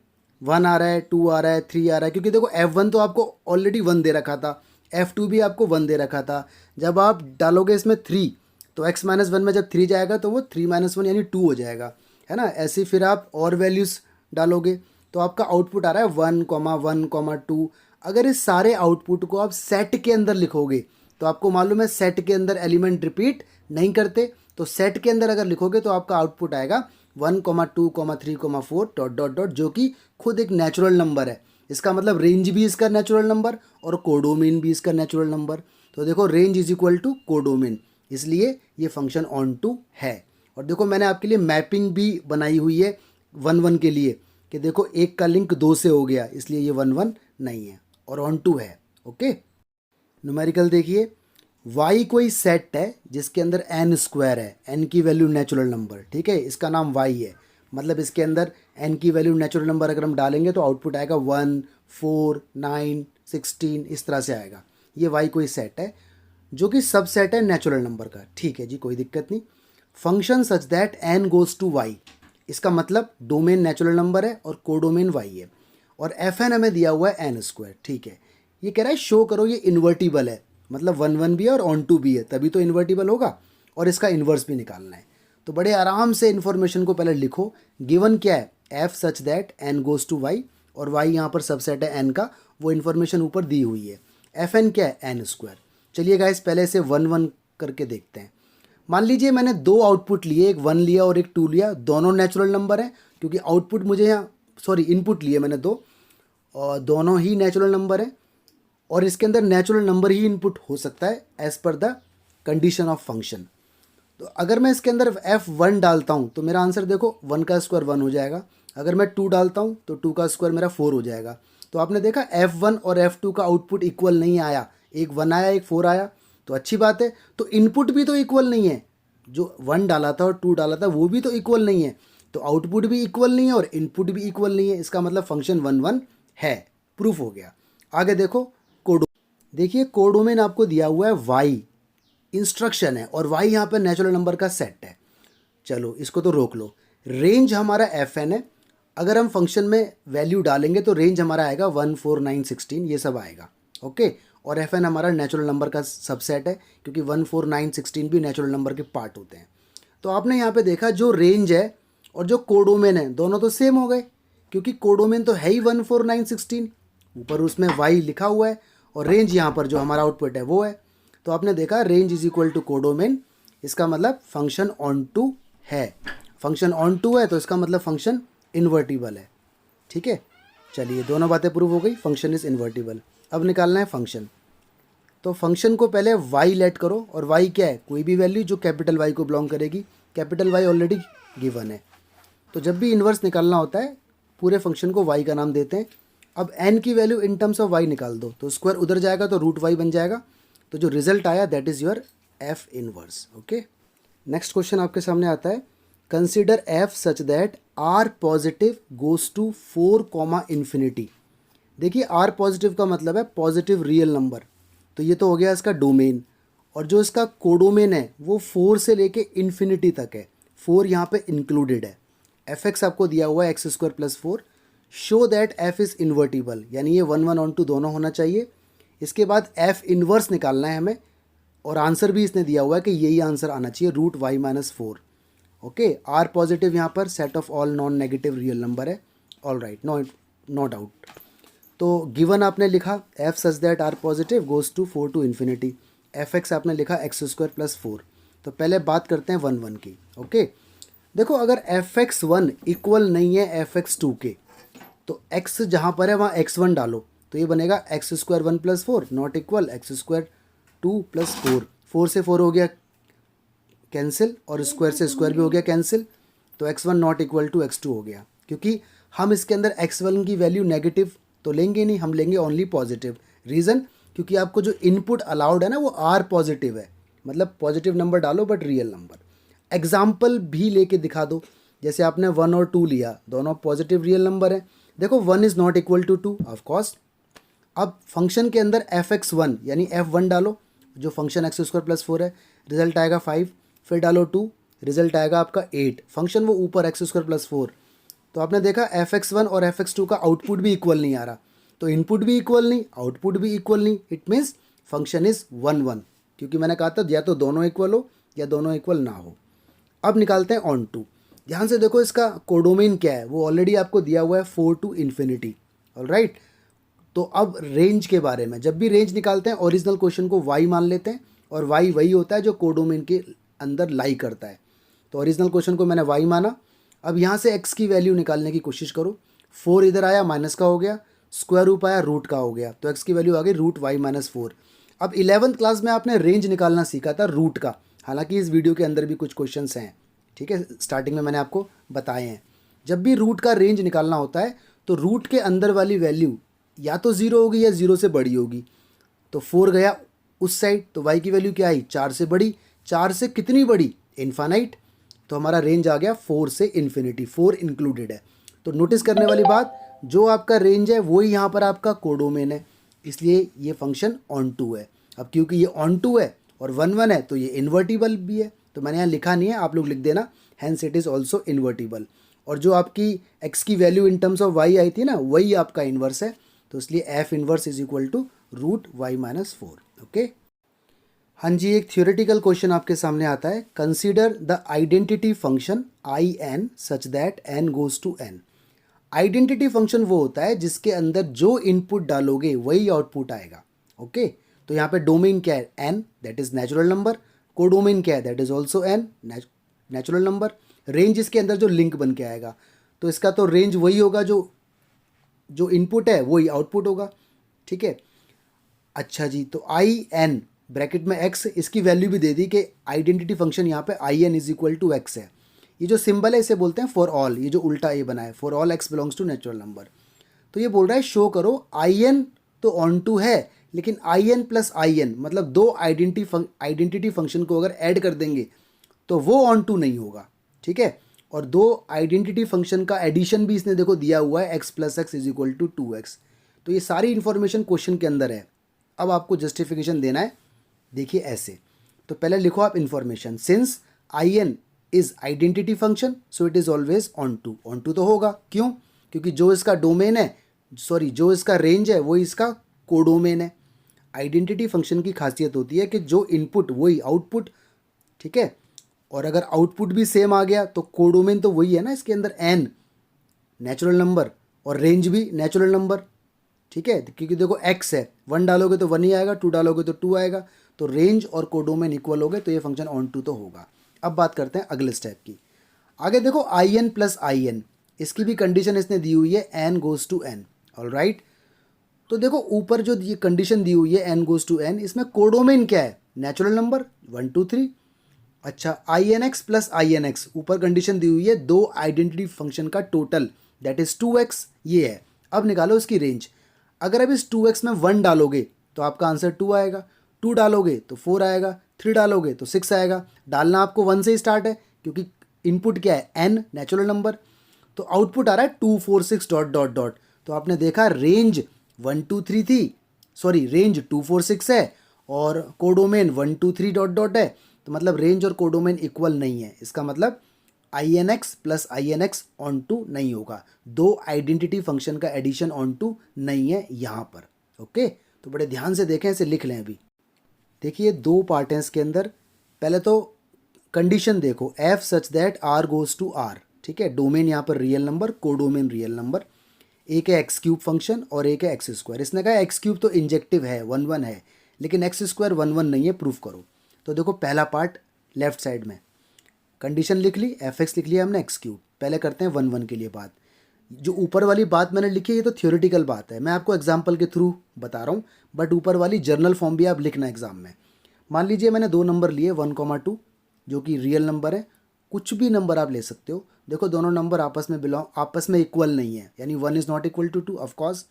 [SPEAKER 1] 1 आ रहा है, 2 आ रहा है, 3 आ रहा है, क्योंकि देखो F1 तो आपको ऑलरेडी 1 दे रखा था, F2 भी आपको 1 दे रखा था। जब आप डालोगे इसमें 3 तो x-1 में जब 3 जाएगा तो वो 3 1 यानी 2 हो जाएगा, है ना। ऐसे फिर आप और वैल्यूज़ डालोगे तो आपका आउटपुट आ रहा है 1, 2। अगर इस सारे आउटपुट को आप सेट के अंदर लिखोगे तो आपको मालूम है सेट के अंदर एलिमेंट रिपीट नहीं करते, तो सेट के अंदर अगर लिखोगे तो आपका आउटपुट आएगा 1, 2, 3, 4 डॉट डॉट डॉट, जो कि खुद एक नेचुरल नंबर है। इसका मतलब रेंज भी इसका नेचुरल नंबर और कोडोमेन भी इसका नेचुरल नंबर। तो देखो range is equal to codomain, इसलिए ये फंक्शन ऑन टू है। और देखो मैंने आपके लिए मैपिंग भी बनाई हुई है 1 1 के लिए कि देखो एक का लिंक 2 से हो गया, इसलिए ये 1 1 नहीं है और ऑन टू है, ओके। न्यूमेरिकल देखिए, y कोई सेट है जिसके अंदर n स्क्वायर है, n की वैल्यू नेचुरल नंबर, ठीक है, इसका नाम y है। मतलब इसके अंदर n की वैल्यू नेचुरल नंबर अगर हम डालेंगे तो आउटपुट आएगा 1, 4, 9, 16, इस तरह से आएगा। ये y कोई सेट है जो कि सब सेट है नेचुरल नंबर का, ठीक है जी, कोई दिक्कत नहीं। Function such that n goes to y, इसका मतलब डोमेन नेचुरल नंबर है और कोडोमेन वाई है, और एफ एन हमें दिया हुआ है एन स्क्वायर, ठीक है। ये कह रहा है शो करो ये इन्वर्टिबल है, मतलब 1 1 भी है और ऑन टू भी है, तभी तो इन्वर्टिबल होगा, और इसका इन्वर्स भी निकालना है। तो बड़े आराम से इन्फॉर्मेशन को पहले लिखो। गिवन क्या है, f such that N goes to y, और वाई यहाँ पर सबसेट है एन का, वो इन्फॉर्मेशन ऊपर दी हुई है। एफ एन क्या है, एन स्क्वायर। चलिए गाइस पहले से 1 1 करके देखते हैं। मान लीजिए मैंने दो आउटपुट लिए, एक 1 लिया और एक 2 लिया, दोनों नेचुरल नंबर हैं, क्योंकि आउटपुट मुझे यहाँ इनपुट लिए मैंने दो, और दोनों ही नेचुरल नंबर है, और इसके अंदर नेचुरल नंबर ही इनपुट हो सकता है as per the condition of function. तो अगर मैं इसके अंदर f1 डालता हूँ तो मेरा आंसर देखो 1 का स्क्वायर 1 हो जाएगा। अगर मैं 2 डालता हूँ तो 2 का स्क्वायर मेरा 4 हो जाएगा। तो आपने देखा f1 और f2 का आउटपुट इक्वल नहीं आया, एक 1 आया एक 4 आया, तो अच्छी बात है। तो इनपुट भी तो इक्वल नहीं है, जो 1 डाला था और 2 डाला था वो भी तो इक्वल नहीं है, तो आउटपुट भी इक्वल नहीं है और इनपुट भी इक्वल नहीं है। इसका मतलब फंक्शन 1 1 है, प्रूफ हो गया। आगे देखो कोडो, देखिए कोडोमेन आपको दिया हुआ है वाई, इंस्ट्रक्शन है, और वाई यहाँ पर नेचुरल नंबर का सेट है। चलो इसको तो रोक लो। रेंज हमारा एफ एन है, अगर हम फंक्शन में वैल्यू डालेंगे तो रेंज हमारा आएगा 1 4 9 16, ये सब आएगा, ओके। और एफ एन हमारा नेचुरल नंबर का सबसेट है, क्योंकि 1 4 9 16 भी नेचुरल नंबर के पार्ट होते हैं। तो आपने यहाँ पे देखा जो रेंज है और जो कोडोमेन है दोनों तो सेम हो गए, क्योंकि कोडोमेन तो है ही 1 4 9 16, ऊपर उसमें वाई लिखा हुआ है, और रेंज यहाँ पर जो हमारा आउटपुट है वो है। तो आपने देखा range is equal to codomain, इसका मतलब फंक्शन ऑन टू है। फंक्शन ऑन टू है तो इसका मतलब फंक्शन इन्वर्टिबल है, ठीक है। चलिए दोनों बातें प्रूव हो गई, फंक्शन इज इन्वर्टिबल। अब निकालना है फंक्शन। तो फंक्शन को पहले वाई लेट करो, और वाई क्या है, कोई भी वैल्यू जो कैपिटल वाई को बिलोंग करेगी। कैपिटल वाई ऑलरेडी गिवन है, तो जब भी इन्वर्स निकालना होता है पूरे फंक्शन को वाई का नाम देते हैं। अब एन की value in terms of y निकाल दो, तो स्क्वायर उधर जाएगा तो रूट वाई बन जाएगा। तो जो रिजल्ट आया that is your f inverse, okay. Next question आपके सामने आता है, consider f such that R positive goes to 4 infinity. देखिए आर पॉजिटिव का मतलब है पॉजिटिव रियल नंबर, तो ये तो हो गया इसका डोमेन, और जो इसका कोडोमेन है वो 4 से लेके इन्फिनिटी तक है, 4 यहाँ पे इंक्लूडेड है। एफ एक्स आपको दिया हुआ है x square plus 4, show that F is invertible, यानी ये 1 1 ऑन टू दोनों होना चाहिए। इसके बाद एफ इनवर्स निकालना है हमें, और आंसर भी इसने दिया हुआ है कि यही आंसर आना चाहिए, रूट वाई माइनस 4, ओके। आर पॉजिटिव यहाँ पर set of all non negative real number है, ऑल राइट, नो डाउट। तो गिवन आपने लिखा f such that R positive goes to 4 to infinity, f x आपने लिखा एक्स स्क्वायर प्लस 4। तो पहले बात करते हैं 1 1 की, ओके। देखो अगर एफ एक्स 1 इक्वल नहीं है एफ एक्स 2 के, तो x जहाँ पर है वहाँ x1 डालो, तो ये बनेगा x square 1 plus 4 not equal x square 2 plus 4, 4 से 4 हो गया कैंसिल, और स्क्वायर से स्क्वायर भी हो गया कैंसिल, तो x1 not equal to x2 हो गया। क्योंकि हम इसके अंदर x1 की वैल्यू नेगेटिव तो लेंगे नहीं, हम लेंगे ओनली पॉजिटिव। रीज़न, क्योंकि आपको जो इनपुट अलाउड है ना वो आर पॉजिटिव है, मतलब पॉजिटिव नंबर डालो बट रियल नंबर। एग्जाम्पल भी लेके दिखा दो, जैसे आपने 1 और 2 लिया, दोनों पॉजिटिव रियल नंबर है। देखो 1 is not equal to 2 of course. अब फंक्शन के अंदर एफ एक्स 1 यानी f1 डालो, जो फंक्शन एक्स स्क्वायर प्लस 4 है, रिजल्ट आएगा 5, फिर डालो 2, रिजल्ट आएगा आपका 8, फंक्शन वो ऊपर एक्स स्क्वायर प्लस 4। तो आपने देखा एफ एक्स 1 और एफ एक्स 2 का आउटपुट भी इक्वल नहीं आ रहा, तो इनपुट भी इक्वल नहीं, आउटपुट भी इक्वल नहीं, इट मीन्स फंक्शन इज़ 1 1, क्योंकि मैंने कहा था या तो दोनों इक्वल हो या दोनों इक्वल ना हो। अब निकालते हैं ऑन टू। ध्यान से देखो इसका कोडोमेन क्या है, वो ऑलरेडी आपको दिया हुआ है 4 टू इन्फिनिटी, ऑलराइट। तो अब रेंज के बारे में, जब भी रेंज निकालते हैं ओरिजिनल क्वेश्चन को वाई मान लेते हैं, और वाई वही होता है जो कोडोमेन के अंदर लाई करता है। तो ओरिजिनल क्वेश्चन को मैंने वाई माना। अब यहाँ से एक्स की वैल्यू निकालने की कोशिश करो, 4 इधर आया माइनस का हो गया, स्क्वायर रूट आया रूट का हो गया, तो एक्स की वैल्यू आ गई रूट वाई माइनस 4। अब 11th क्लास में आपने रेंज निकालना सीखा था रूट का, हालांकि इस वीडियो के अंदर भी कुछ क्वेश्चंस हैं, ठीक है, स्टार्टिंग में मैंने आपको बताए हैं। जब भी रूट का रेंज निकालना होता है तो रूट के अंदर वाली वैल्यू या तो 0 होगी या 0 से बड़ी होगी। तो 4 गया उस साइड, तो y की वैल्यू क्या आई, 4 से बड़ी, 4 से कितनी बड़ी, इन्फानाइट। तो हमारा रेंज आ गया 4 से इन्फिनिटी, 4 इंक्लूडेड है। तो नोटिस करने वाली बात, जो आपका रेंज है वही यहाँ पर आपका कोडोमेन है, इसलिए ये फंक्शन ऑन टू है। अब क्योंकि ये ऑन टू है और 1 1 है तो ये इन्वर्टिबल भी है, तो मैंने यहाँ लिखा नहीं है, आप लोग लिख देना, hence it is also invertible. और जो आपकी x की value in terms of y आई थी ना, वही आपका इन्वर्स है, तो इसलिए f inverse is equal to root y minus 4। Okay, हाँ जी, एक थियोरेटिकल क्वेश्चन आपके सामने आता है। Consider the identity function I N such that N goes to N. Identity function वो होता है जिसके अंदर जो इनपुट डालोगे वही आउटपुट आएगा। ओके, तो यहाँ पे डोमेन क्या है, N, that is natural number. Codomain क्या है, that is also N, natural number. Range इसके अंदर जो लिंक बन के आएगा, तो इसका तो रेंज वही होगा, जो जो इनपुट है वही आउटपुट होगा। ठीक है, अच्छा जी, तो आई एन ब्रैकेट में एक्स, इसकी वैल्यू भी दे दी कि आइडेंटिटी फंक्शन यहाँ पे I N is equal to x है। ये जो सिंबल है इसे बोलते हैं फॉर ऑल, ये जो उल्टा ए बना है, for all x belongs to natural number. तो ये बोल रहा है शो करो आई एन तो ऑन टू है, लेकिन I N plus I N मतलब दो आइडेंटिटी फंक्शन को अगर ऐड कर देंगे तो वो ऑन टू नहीं होगा। ठीक है, और दो आइडेंटिटी फंक्शन का एडिशन भी इसने देखो दिया हुआ है, x plus x is equal to 2x। तो ये सारी इन्फॉर्मेशन क्वेश्चन के अंदर है। अब आपको जस्टिफिकेशन देना है, देखिए ऐसे। तो पहले लिखो आप information, since I N is identity function so it is always onto. Onto तो होगा, क्यों? क्योंकि जो इसका डोमेन है, सॉरी जो इसका रेंज है वो इसका कोडोमेन है। आइडेंटिटी फंक्शन की खासियत होती है कि जो इनपुट वही आउटपुट। ठीक है, और अगर आउटपुट भी सेम आ गया तो कोडोमेन तो वही है ना, इसके अंदर एन नेचुरल नंबर और रेंज भी नेचुरल नंबर। ठीक है, क्योंकि देखो एक्स है, 1 डालोगे तो 1 ही आएगा, 2 डालोगे तो 2 आएगा, तो रेंज और कोडोमेन इक्वल हो गए, तो ये फंक्शन ऑन टू तो होगा। अब बात करते हैं अगले स्टेप की। आगे देखो I N plus I N, इसकी भी कंडीशन इसने दी हुई है, N goes to N. All right, तो देखो ऊपर जो ये कंडीशन दी हुई है एन गोज टू एन, इसमें कोडोमेन क्या है, नेचुरल नंबर 1 2 3। अच्छा, I N x plus I N x, ऊपर कंडीशन दी हुई है दो आइडेंटिटी फंक्शन का टोटल, दैट इज 2x, ये है। अब निकालो इसकी रेंज। अगर अब इस 2x में 1 डालोगे तो आपका आंसर 2 आएगा, 2 डालोगे तो 4 आएगा, 3 डालोगे तो 6 आएगा। डालना आपको 1 से ही स्टार्ट है, क्योंकि इनपुट क्या है, n नेचुरल नंबर। तो आउटपुट आ रहा है 2 4 6 डॉट डॉट डॉट। तो आपने देखा रेंज 1 2 3 थी, सॉरी रेंज 2 4 6 है और कोडोमेन 1 2 3 डॉट डॉट है। तो मतलब रेंज और कोडोमेन इक्वल नहीं है, इसका मतलब I N x plus I N x onto नहीं होगा। दो आइडेंटिटी फंक्शन का एडिशन ऑन टू नहीं है यहाँ पर। ओके, तो बड़े ध्यान से देखें, इसे लिख लें अभी। देखिए दो पार्ट हैं इसके अंदर। पहले तो कंडीशन देखो, f such that R goes to R. ठीक है, डोमेन यहाँ पर real number, codomain real number. एक है एक्स क्यूब फंक्शन और एक है एक्स स्क्वायर। इसने कहा एक्स क्यूब तो इंजेक्टिव है, 1 1 है, लेकिन एक्स स्क्वायर 1 1 नहीं है, प्रूफ करो। तो देखो पहला पार्ट लेफ्ट साइड में कंडीशन लिख ली, एफ एक्स लिख लिया हमने, एक्स क्यूब। पहले करते हैं 1 1 के लिए बात। जो ऊपर वाली बात मैंने लिखी है ये तो थ्योरेटिकल बात है, मैं आपको एग्जाम्पल के थ्रू बता रहा हूँ, बट ऊपर वाली जर्नल फॉर्म भी आप लिखना एग्जाम में। मान लीजिए मैंने 2 नंबर लिए 1, 2 जो कि रियल नंबर है, कुछ भी नंबर आप ले सकते हो। देखो दोनों नंबर आपस में इक्वल नहीं है, यानी 1 is not equal to 2 of course.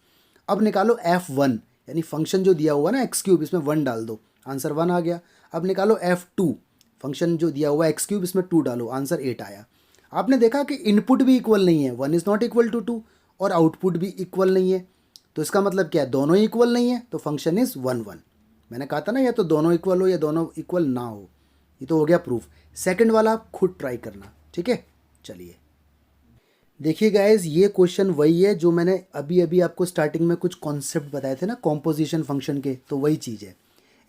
[SPEAKER 1] अब निकालो F1, यानी फंक्शन जो दिया हुआ ना एक्स क्यूब, इसमें 1 डाल दो, आंसर 1 आ गया। अब निकालो F2, फंक्शन जो दिया हुआ है एक्स क्यूब, इसमें 2 डालो, आंसर 8 आया। आपने देखा कि इनपुट भी इक्वल नहीं है, 1 इज़ नॉट इक्वल टू 2, और आउटपुट भी इक्वल नहीं है। तो इसका मतलब क्या है, दोनों ही इक्वल नहीं है, तो फंक्शन इज़ 1 1। मैंने कहा था ना, या तो दोनों इक्वल हो या दोनों इक्वल ना हो। ये तो हो गया प्रूफ। सेकंड वाला आप खुद ट्राई करना, ठीक है। चलिए देखिए गाइज, ये क्वेश्चन वही है जो मैंने अभी अभी आपको स्टार्टिंग में कुछ कॉन्सेप्ट बताए थे ना कॉम्पोजिशन फंक्शन के, तो वही चीज़ है।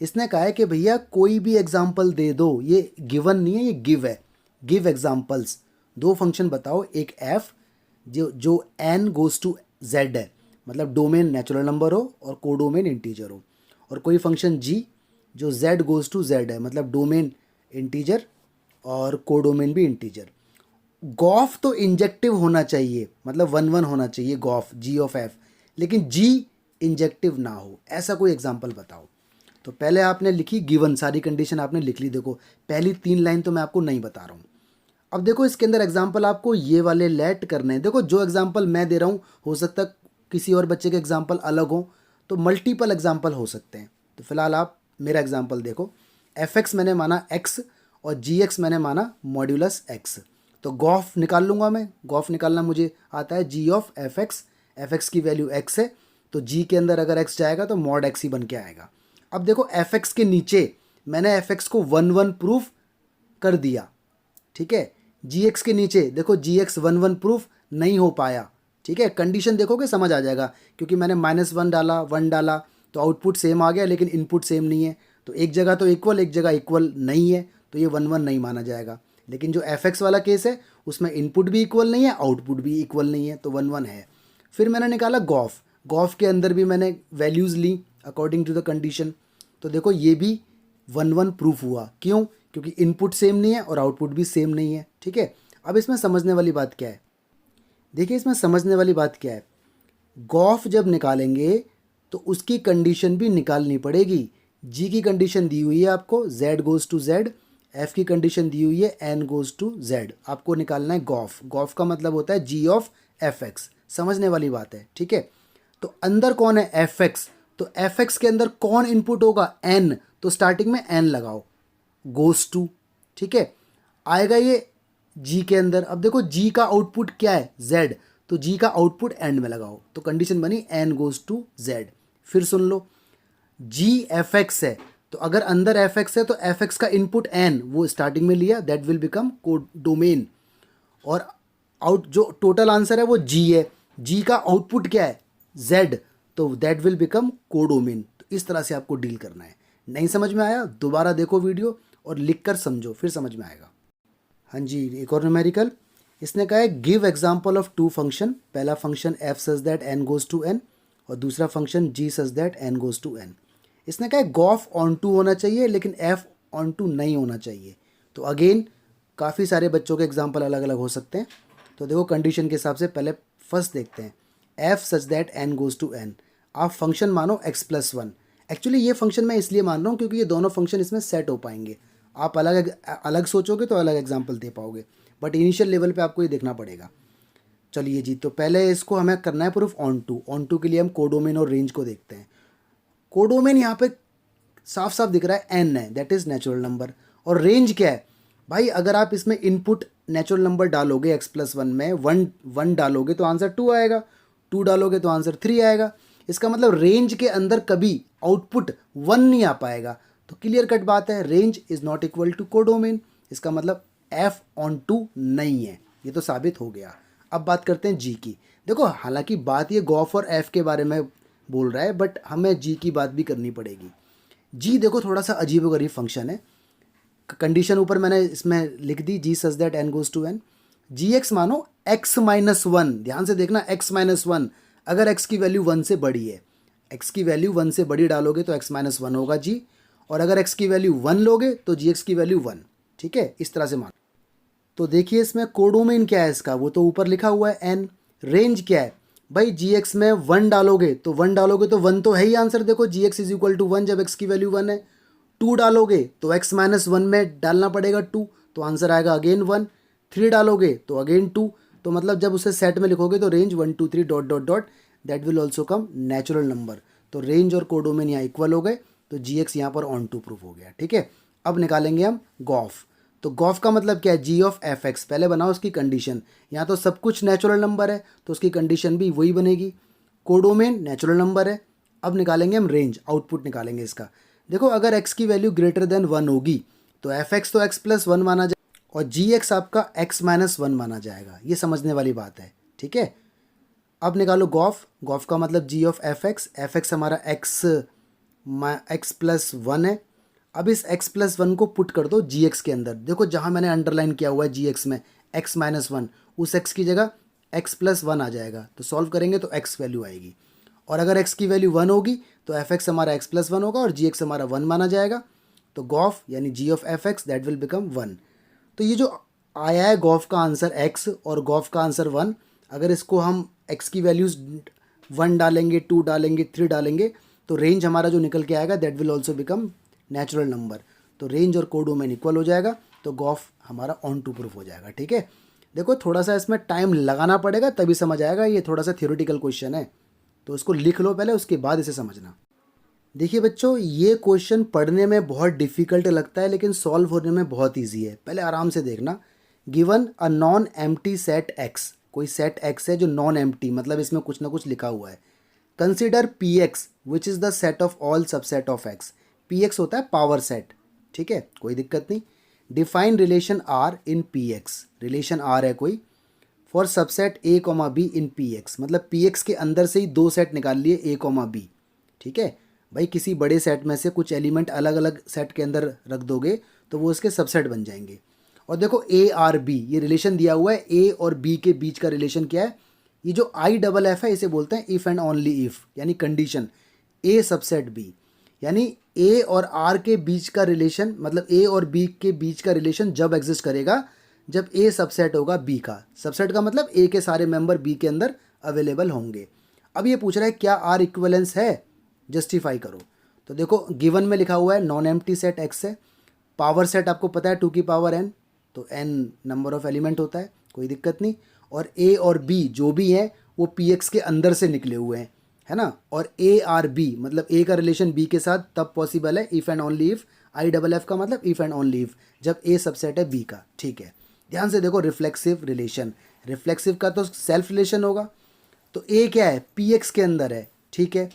[SPEAKER 1] इसने कहा है कि भैया कोई भी एग्जाम्पल दे दो, ये गिवन नहीं है, ये गिव है। गिव एग्जाम्पल्स, 2 फंक्शन बताओ, एक एफ जो एन गोज टू जेड है, मतलब डोमेन नेचुरल नंबर हो और कोडोमेन इंटीजर हो, और कोई फंक्शन जी जो जेड गोज टू जेड है, मतलब डोमेन इंटीजर और कोडोमेन भी इंटीजर। गॉफ तो इंजेक्टिव होना चाहिए, मतलब 1 1 होना चाहिए गॉफ जी ऑफ एफ, लेकिन जी इंजेक्टिव ना हो, ऐसा कोई एग्जांपल बताओ। तो पहले आपने लिखी गिवन, सारी कंडीशन आपने लिख ली। देखो पहली 3 लाइन तो मैं आपको नहीं बता रहा हूँ। अब देखो इसके अंदर एग्जाम्पल आपको ये वाले लेट करने हैं। देखो जो एग्जाम्पल मैं दे रहा हूँ हो सकता है किसी और बच्चे के एग्जाम्पल अलग हो, तो मल्टीपल एग्जाम्पल हो सकते हैं। तो फिलहाल आप मेरा एग्जाम्पल देखो, एफ एक्स मैंने माना एक्स और जी एक्स मैंने माना मॉड्यूलस एक्स। तो गॉफ निकाल लूँगा मैं, गॉफ निकालना मुझे आता है, जी ऑफ एफ एक्स की वैल्यू एक्स है, तो जी के अंदर अगर एक्स जाएगा तो मॉड एक्स ही बन के आएगा। अब देखो एफ एक्स के नीचे मैंने एफ एक्स को 1 1 प्रूफ कर दिया, ठीक है। जी एक्स के नीचे देखो जी एक्स 1 1 प्रूफ नहीं हो पाया, ठीक है। कंडीशन देखोगे समझ आ जाएगा, क्योंकि मैंने -1 डाला 1 डाला तो आउटपुट सेम आ गया, लेकिन इनपुट सेम नहीं है। तो एक जगह तो इक्वल, एक जगह इक्वल नहीं है, तो ये 1 1 नहीं माना जाएगा। लेकिन जो एफ एक्स वाला केस है उसमें इनपुट भी इक्वल नहीं है, आउटपुट भी इक्वल नहीं है, तो 1 1 है। फिर मैंने निकाला गॉफ, गॉफ के अंदर भी मैंने वैल्यूज़ ली अकॉर्डिंग टू द कंडीशन। तो देखो ये भी 1 1 प्रूफ हुआ, क्यों? क्योंकि इनपुट सेम नहीं है और आउटपुट भी सेम नहीं है, ठीक है। अब इसमें समझने वाली बात क्या है, देखिए इसमें समझने वाली बात क्या है, गॉफ जब निकालेंगे तो उसकी कंडीशन भी निकालनी पड़ेगी। जी की कंडीशन दी हुई है आपको z goes to z, f की कंडीशन दी हुई है n गोज़ टू z, आपको निकालना है गॉफ। गॉफ का मतलब होता है g ऑफ एफ एक्स, समझने वाली बात है, ठीक है। तो अंदर कौन है एफ एक्स, तो एफ एक्स के अंदर कौन इनपुट होगा n, तो स्टार्टिंग में n लगाओ गोज़ टू, ठीक है, आएगा ये जी के अंदर। अब देखो जी का आउटपुट क्या है z, तो जी का आउटपुट एंड में लगाओ, तो कंडीशन बनी n गोज़ टू z। फिर सुन लो, जी एफ एक्स है, तो अगर अंदर एफ एक्स है तो एफ एक्स का इनपुट n वो स्टार्टिंग में लिया, that will become code domain. और आउट जो टोटल आंसर है वो जी है, जी का आउटपुट क्या है z, तो दैट विल बिकम कोडोमेन। तो इस तरह से आपको डील करना है। नहीं समझ में आया दोबारा देखो वीडियो और लिख कर समझो, फिर समझ में आएगा। हाँ जी, एक और न्यूमेरिकल, इसने कहा है give example of two function. पहला function f such that N goes to n और दूसरा function g such that N goes to n. इसने कहा है गॉफ ऑन टू होना चाहिए लेकिन एफ ऑन टू नहीं होना चाहिए। तो अगेन काफ़ी सारे बच्चों के एग्जाम्पल अलग अलग हो सकते हैं। तो देखो कंडीशन के हिसाब से पहले फर्स्ट देखते हैं, f such that N goes to N. आप फंक्शन मानो x+1। एक्चुअली ये फंक्शन मैं इसलिए मान रहा हूँ क्योंकि ये दोनों फंक्शन इसमें सेट हो पाएंगे। आप अलग अलग सोचोगे तो अलग एग्जाम्पल दे पाओगे, बट इनिशियल लेवल पे आपको ये देखना पड़ेगा। चलिए जी, तो पहले इसको हमें करना है proof onto. Onto के लिए हम कोडोमेन और रेंज को देखते हैं। कोडोमेन यहाँ पे साफ साफ दिख रहा है n है, दैट इज़ नेचुरल नंबर। और रेंज क्या है भाई, अगर आप इसमें इनपुट नेचुरल नंबर डालोगे x+1 में 1 1 डालोगे तो आंसर 2 आएगा, 2 डालोगे तो आंसर 3 आएगा। इसका मतलब रेंज के अंदर कभी आउटपुट 1 नहीं आ पाएगा। तो क्लियर कट बात है, range is not equal to codomain. इसका मतलब f ऑन टू नहीं है, ये तो साबित हो गया। अब बात करते हैं जी की। देखो हालांकि बात ये गॉफ और f के बारे में बोल रहा है, बट हमें जी की बात भी करनी पड़ेगी। जी देखो थोड़ा सा अजीबोगरीब फंक्शन है। कंडीशन ऊपर मैंने इसमें लिख दी, g such that N goes to n. G x मानो x-1, ध्यान से देखना x-1, अगर x की वैल्यू 1 से बड़ी है, x की वैल्यू 1 से बड़ी डालोगे तो x-1 होगा जी, और अगर x की वैल्यू 1 लोगे तो जी एक्स की वैल्यू 1, ठीक है, इस तरह से मान। तो देखिए इसमें कोडोमेन क्या है इसका, वो तो ऊपर लिखा हुआ है n। रेंज क्या है भाई, जी एक्स में 1 डालोगे तो 1 डालोगे तो 1 तो है ही आंसर। देखो जी एक्स इज इक्वल टू 1 जब x की वैल्यू 1 है। 2 डालोगे तो x-1 में डालना पड़ेगा 2, तो आंसर आएगा अगेन 1। 3 डालोगे तो अगेन 2, तो मतलब जब उसे सेट में लिखोगे तो range 1 2 3 dot dot dot that will also come natural number. तो रेंज और कोडोमेन यहाँ इक्वल हो गए, तो जी एक्स यहाँ पर ऑन टू प्रूफ हो गया, ठीक है। अब निकालेंगे हम गॉफ। तो गॉफ का मतलब क्या है, जी ऑफ एफ एक्स। पहले बनाओ उसकी कंडीशन, यहाँ तो सब कुछ नेचुरल नंबर है तो उसकी कंडीशन भी वही बनेगी। कोडोमेन नेचुरल नंबर है। अब निकालेंगे हम रेंज, आउटपुट निकालेंगे इसका। देखो अगर x की वैल्यू ग्रेटर देन 1 होगी तो एफ एक्स तो x+1 माना जाएगा और जी एक्स आपका x-1 माना जाएगा। ये समझने वाली बात है, ठीक है। अब निकालो गॉफ। गॉफ का मतलब जी ऑफ एफ एक्स हमारा x+1 है। अब इस x+1 को पुट कर दो जी एक्स के अंदर। देखो जहाँ मैंने अंडरलाइन किया हुआ है जी एक्स में x-1, उस x की जगह x+1 आ जाएगा। तो सॉल्व करेंगे तो x वैल्यू आएगी, और अगर x की वैल्यू 1 होगी तो एफ एक्स हमारा x+1 होगा और जी एक्स हमारा 1 माना जाएगा। तो गॉफ यानी g of f x that will become 1। तो ये जो आया है गॉफ का आंसर x और गॉफ का आंसर 1, अगर इसको हम x की वैल्यूज़ 1 डालेंगे, 2 डालेंगे, 3 डालेंगे तो रेंज हमारा जो निकल के आएगा that will also become natural number. तो रेंज और कोडोमेन इक्वल हो जाएगा, तो गॉफ हमारा ऑन टू प्रूफ हो जाएगा, ठीक है। देखो थोड़ा सा इसमें टाइम लगाना पड़ेगा तभी समझ आएगा, ये थोड़ा सा थ्योरेटिकल क्वेश्चन है, तो इसको लिख लो पहले, उसके बाद इसे समझना। देखिए बच्चों ये क्वेश्चन पढ़ने में बहुत डिफ़िकल्ट लगता है लेकिन सॉल्व होने में बहुत इजी है। पहले आराम से देखना। Given a non empty set x, कोई सेट x है जो नॉन एम्प्टी, मतलब इसमें कुछ ना कुछ लिखा हुआ है। Consider P x which is the set of all subset of x। P x होता है पावर सेट, ठीक है, कोई दिक्कत नहीं। Define relation R in P x, relation R है कोई for subset A comma B in P x, मतलब पी एक्स के अंदर से ही दो सेट निकाल लिए ए कॉमा बी, ठीक है भाई। किसी बड़े सेट में से कुछ एलिमेंट अलग अलग सेट के अंदर रख दोगे तो वो उसके सबसेट बन जाएंगे। और देखो ए आर बी ये रिलेशन दिया हुआ है, ए और बी के बीच का रिलेशन क्या है, ये जो आई डबल एफ है इसे बोलते हैं इफ़ एंड ओनली इफ़, यानी कंडीशन ए सबसेट बी, यानी ए और आर के बीच का रिलेशन, मतलब ए और बी के बीच का रिलेशन जब एग्जिस्ट करेगा जब ए सबसेट होगा बी का। सबसेट का मतलब ए के सारे मेंबर बी के अंदर अवेलेबल होंगे। अब ये पूछ रहा है क्या आर इक्विवेलेंस है, जस्टिफाई करो। तो देखो गिवन में लिखा हुआ है नॉन एम्प्टी सेट एक्स है, पावर सेट आपको पता है 2 की पावर n, तो n नंबर ऑफ एलिमेंट होता है, कोई दिक्कत नहीं। और a और b जो भी हैं वो px के अंदर से निकले हुए हैं, है ना। और a आर b मतलब a का रिलेशन b के साथ तब पॉसिबल है if and only if, I double F का मतलब इफ़ एंड ओनली इफ़ जब a सबसेट है b का, ठीक है। ध्यान से देखो रिफ्लेक्सिव रिलेशन, रिफ्लेक्सिव का तो सेल्फ रिलेशन होगा, तो a क्या है px के अंदर है, ठीक है।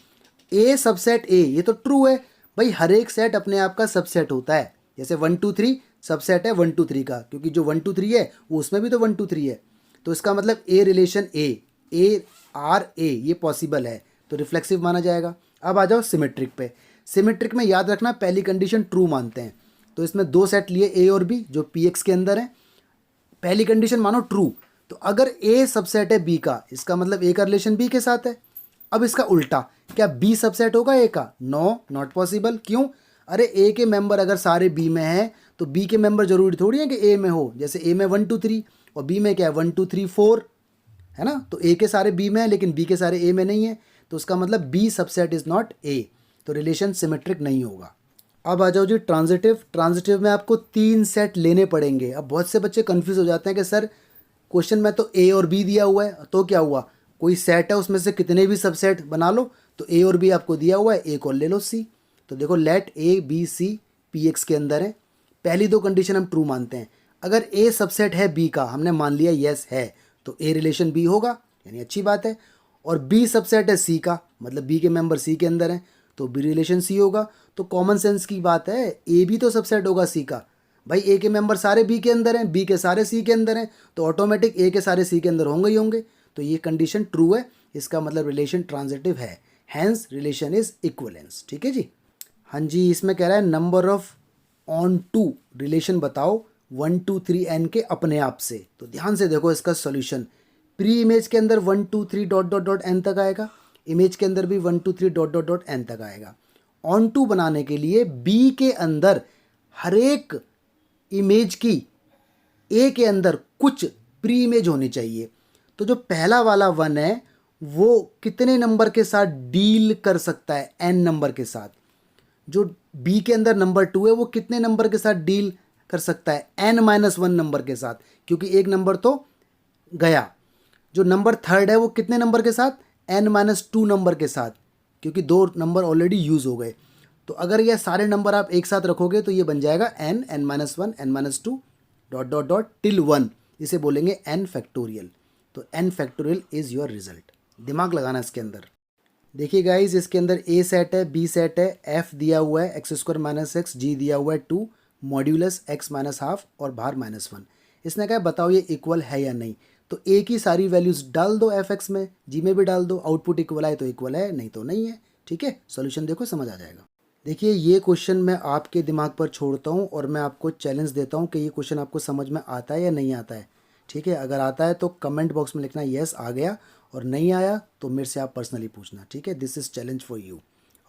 [SPEAKER 1] a सबसेट a ये तो ट्रू है भाई, हर एक सेट अपने आप का सबसेट होता है। जैसे 1 2 3 सबसेट है 1 2 3 का, क्योंकि जो 1 2 3 है वो उसमें भी तो 1 2 3 है, तो इसका मतलब a relation A R A ये पॉसिबल है, तो रिफ्लेक्सिव माना जाएगा। अब आ जाओ सिमेट्रिक पे। सिमेट्रिक में याद रखना पहली कंडीशन ट्रू मानते हैं, तो इसमें दो सेट लिए ए और बी जो पी एक्स के अंदर है, पहली कंडीशन मानो ट्रू, तो अगर ए सबसेट है बी का इसका मतलब ए का रिलेशन बी के साथ है। अब इसका उल्टा, क्या बी सबसेट होगा ए का, नो नॉट पॉसिबल, क्यों, अरे ए के मेंबर अगर सारे बी में हैं तो बी के मेंबर जरूरी थोड़ी है कि ए में हो, जैसे ए में 1 2 3 और बी में क्या है 1 2 3 4, है ना। तो ए के सारे बी में है लेकिन बी के सारे ए में नहीं है, तो उसका मतलब B subset is not A, तो रिलेशन सिमेट्रिक नहीं होगा। अब आ जाओ जी ट्रांजिटिव। ट्रांजिटिव में आपको 3 सेट लेने पड़ेंगे। अब बहुत से बच्चे कंफ्यूज हो जाते हैं कि सर क्वेश्चन में तो ए और बी दिया हुआ है, तो क्या हुआ, कोई सेट है उसमें से कितने भी सबसेट बना लो, तो ए और बी आपको दिया हुआ है, एक और ले लो सी। तो देखो let A B C P x के अंदर है, पहली दो कंडीशन हम ट्रू मानते हैं। अगर ए सबसेट है बी का, हमने मान लिया यस है, तो ए रिलेशन बी होगा, यानी अच्छी बात है। और बी सबसेट है सी का, मतलब बी के मेंबर सी के अंदर हैं, तो बी रिलेशन सी होगा। तो कॉमन सेंस की बात है, ए भी तो सबसेट होगा सी का, भाई ए के मेंबर सारे बी के अंदर हैं, बी के सारे सी के अंदर हैं, तो ऑटोमेटिक ए के सारे सी के अंदर होंगे ही होंगे, तो ये कंडीशन ट्रू है, इसका मतलब रिलेशन ट्रांजिटिव है, हैंस रिलेशन इज इक्विवेलेंस, ठीक है जी। हाँ जी, इसमें कह रहा है number of onto relation बताओ 1 2 3 n के अपने आप से। तो ध्यान से देखो इसका सॉल्यूशन, प्री इमेज के अंदर 1 2 3 डॉट डॉट डॉट n तक आएगा, इमेज के अंदर भी 1 2 3 डॉट डॉट डॉट n तक आएगा। ऑन टू बनाने के लिए बी के अंदर हर एक इमेज की ए के अंदर कुछ प्री इमेज होनी चाहिए। तो जो पहला वाला 1 है वो कितने नंबर के साथ डील कर सकता है, n नंबर के साथ। जो बी के अंदर नंबर 2 है वो कितने नंबर के साथ डील कर सकता है, n-1 नंबर के साथ, क्योंकि एक नंबर तो गया। जो नंबर 3 है वो कितने नंबर के साथ, n-2 नंबर के साथ, क्योंकि 2 नंबर ऑलरेडी यूज़ हो गए। तो अगर ये सारे नंबर आप एक साथ रखोगे तो ये बन जाएगा n, n-1, n-2 dot dot dot till 1, इसे बोलेंगे n फैक्टोरियल। तो n factorial is your result. दिमाग लगाना इसके अंदर। देखिए गाइज इसके अंदर ए सेट है, बी सेट है, एफ दिया हुआ है x² - x, जी दिया हुआ है 2, मॉड्यूलस x - हाफ और बाहर -1। इसने कहा बताओ ये इक्वल है या नहीं, तो ए की सारी वैल्यूज़ डाल दो एफ एक्स में, जी में भी डाल दो, आउटपुट इक्वल आए तो इक्वल है, नहीं तो नहीं है, ठीक है। सॉल्यूशन देखो समझ आ जाएगा। देखिए ये क्वेश्चन मैं आपके दिमाग पर छोड़ता हूँ और मैं आपको चैलेंज देता हूँ कि ये क्वेश्चन आपको समझ में आता है या नहीं आता है, ठीक है। अगर आता है तो कमेंट बॉक्स में लिखना यस आ गया, और नहीं आया तो मेरे से आप पर्सनली पूछना, ठीक है। This is challenge for you.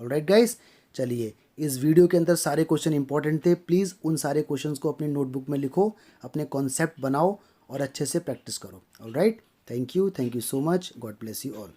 [SPEAKER 1] Alright guys, चलिए इस वीडियो के अंदर सारे क्वेश्चन इंपॉर्टेंट थे, प्लीज़ उन सारे क्वेश्चंस को अपनी नोटबुक में लिखो, अपने कॉन्सेप्ट बनाओ और अच्छे से प्रैक्टिस करो। Alright, thank you so much, God bless you all.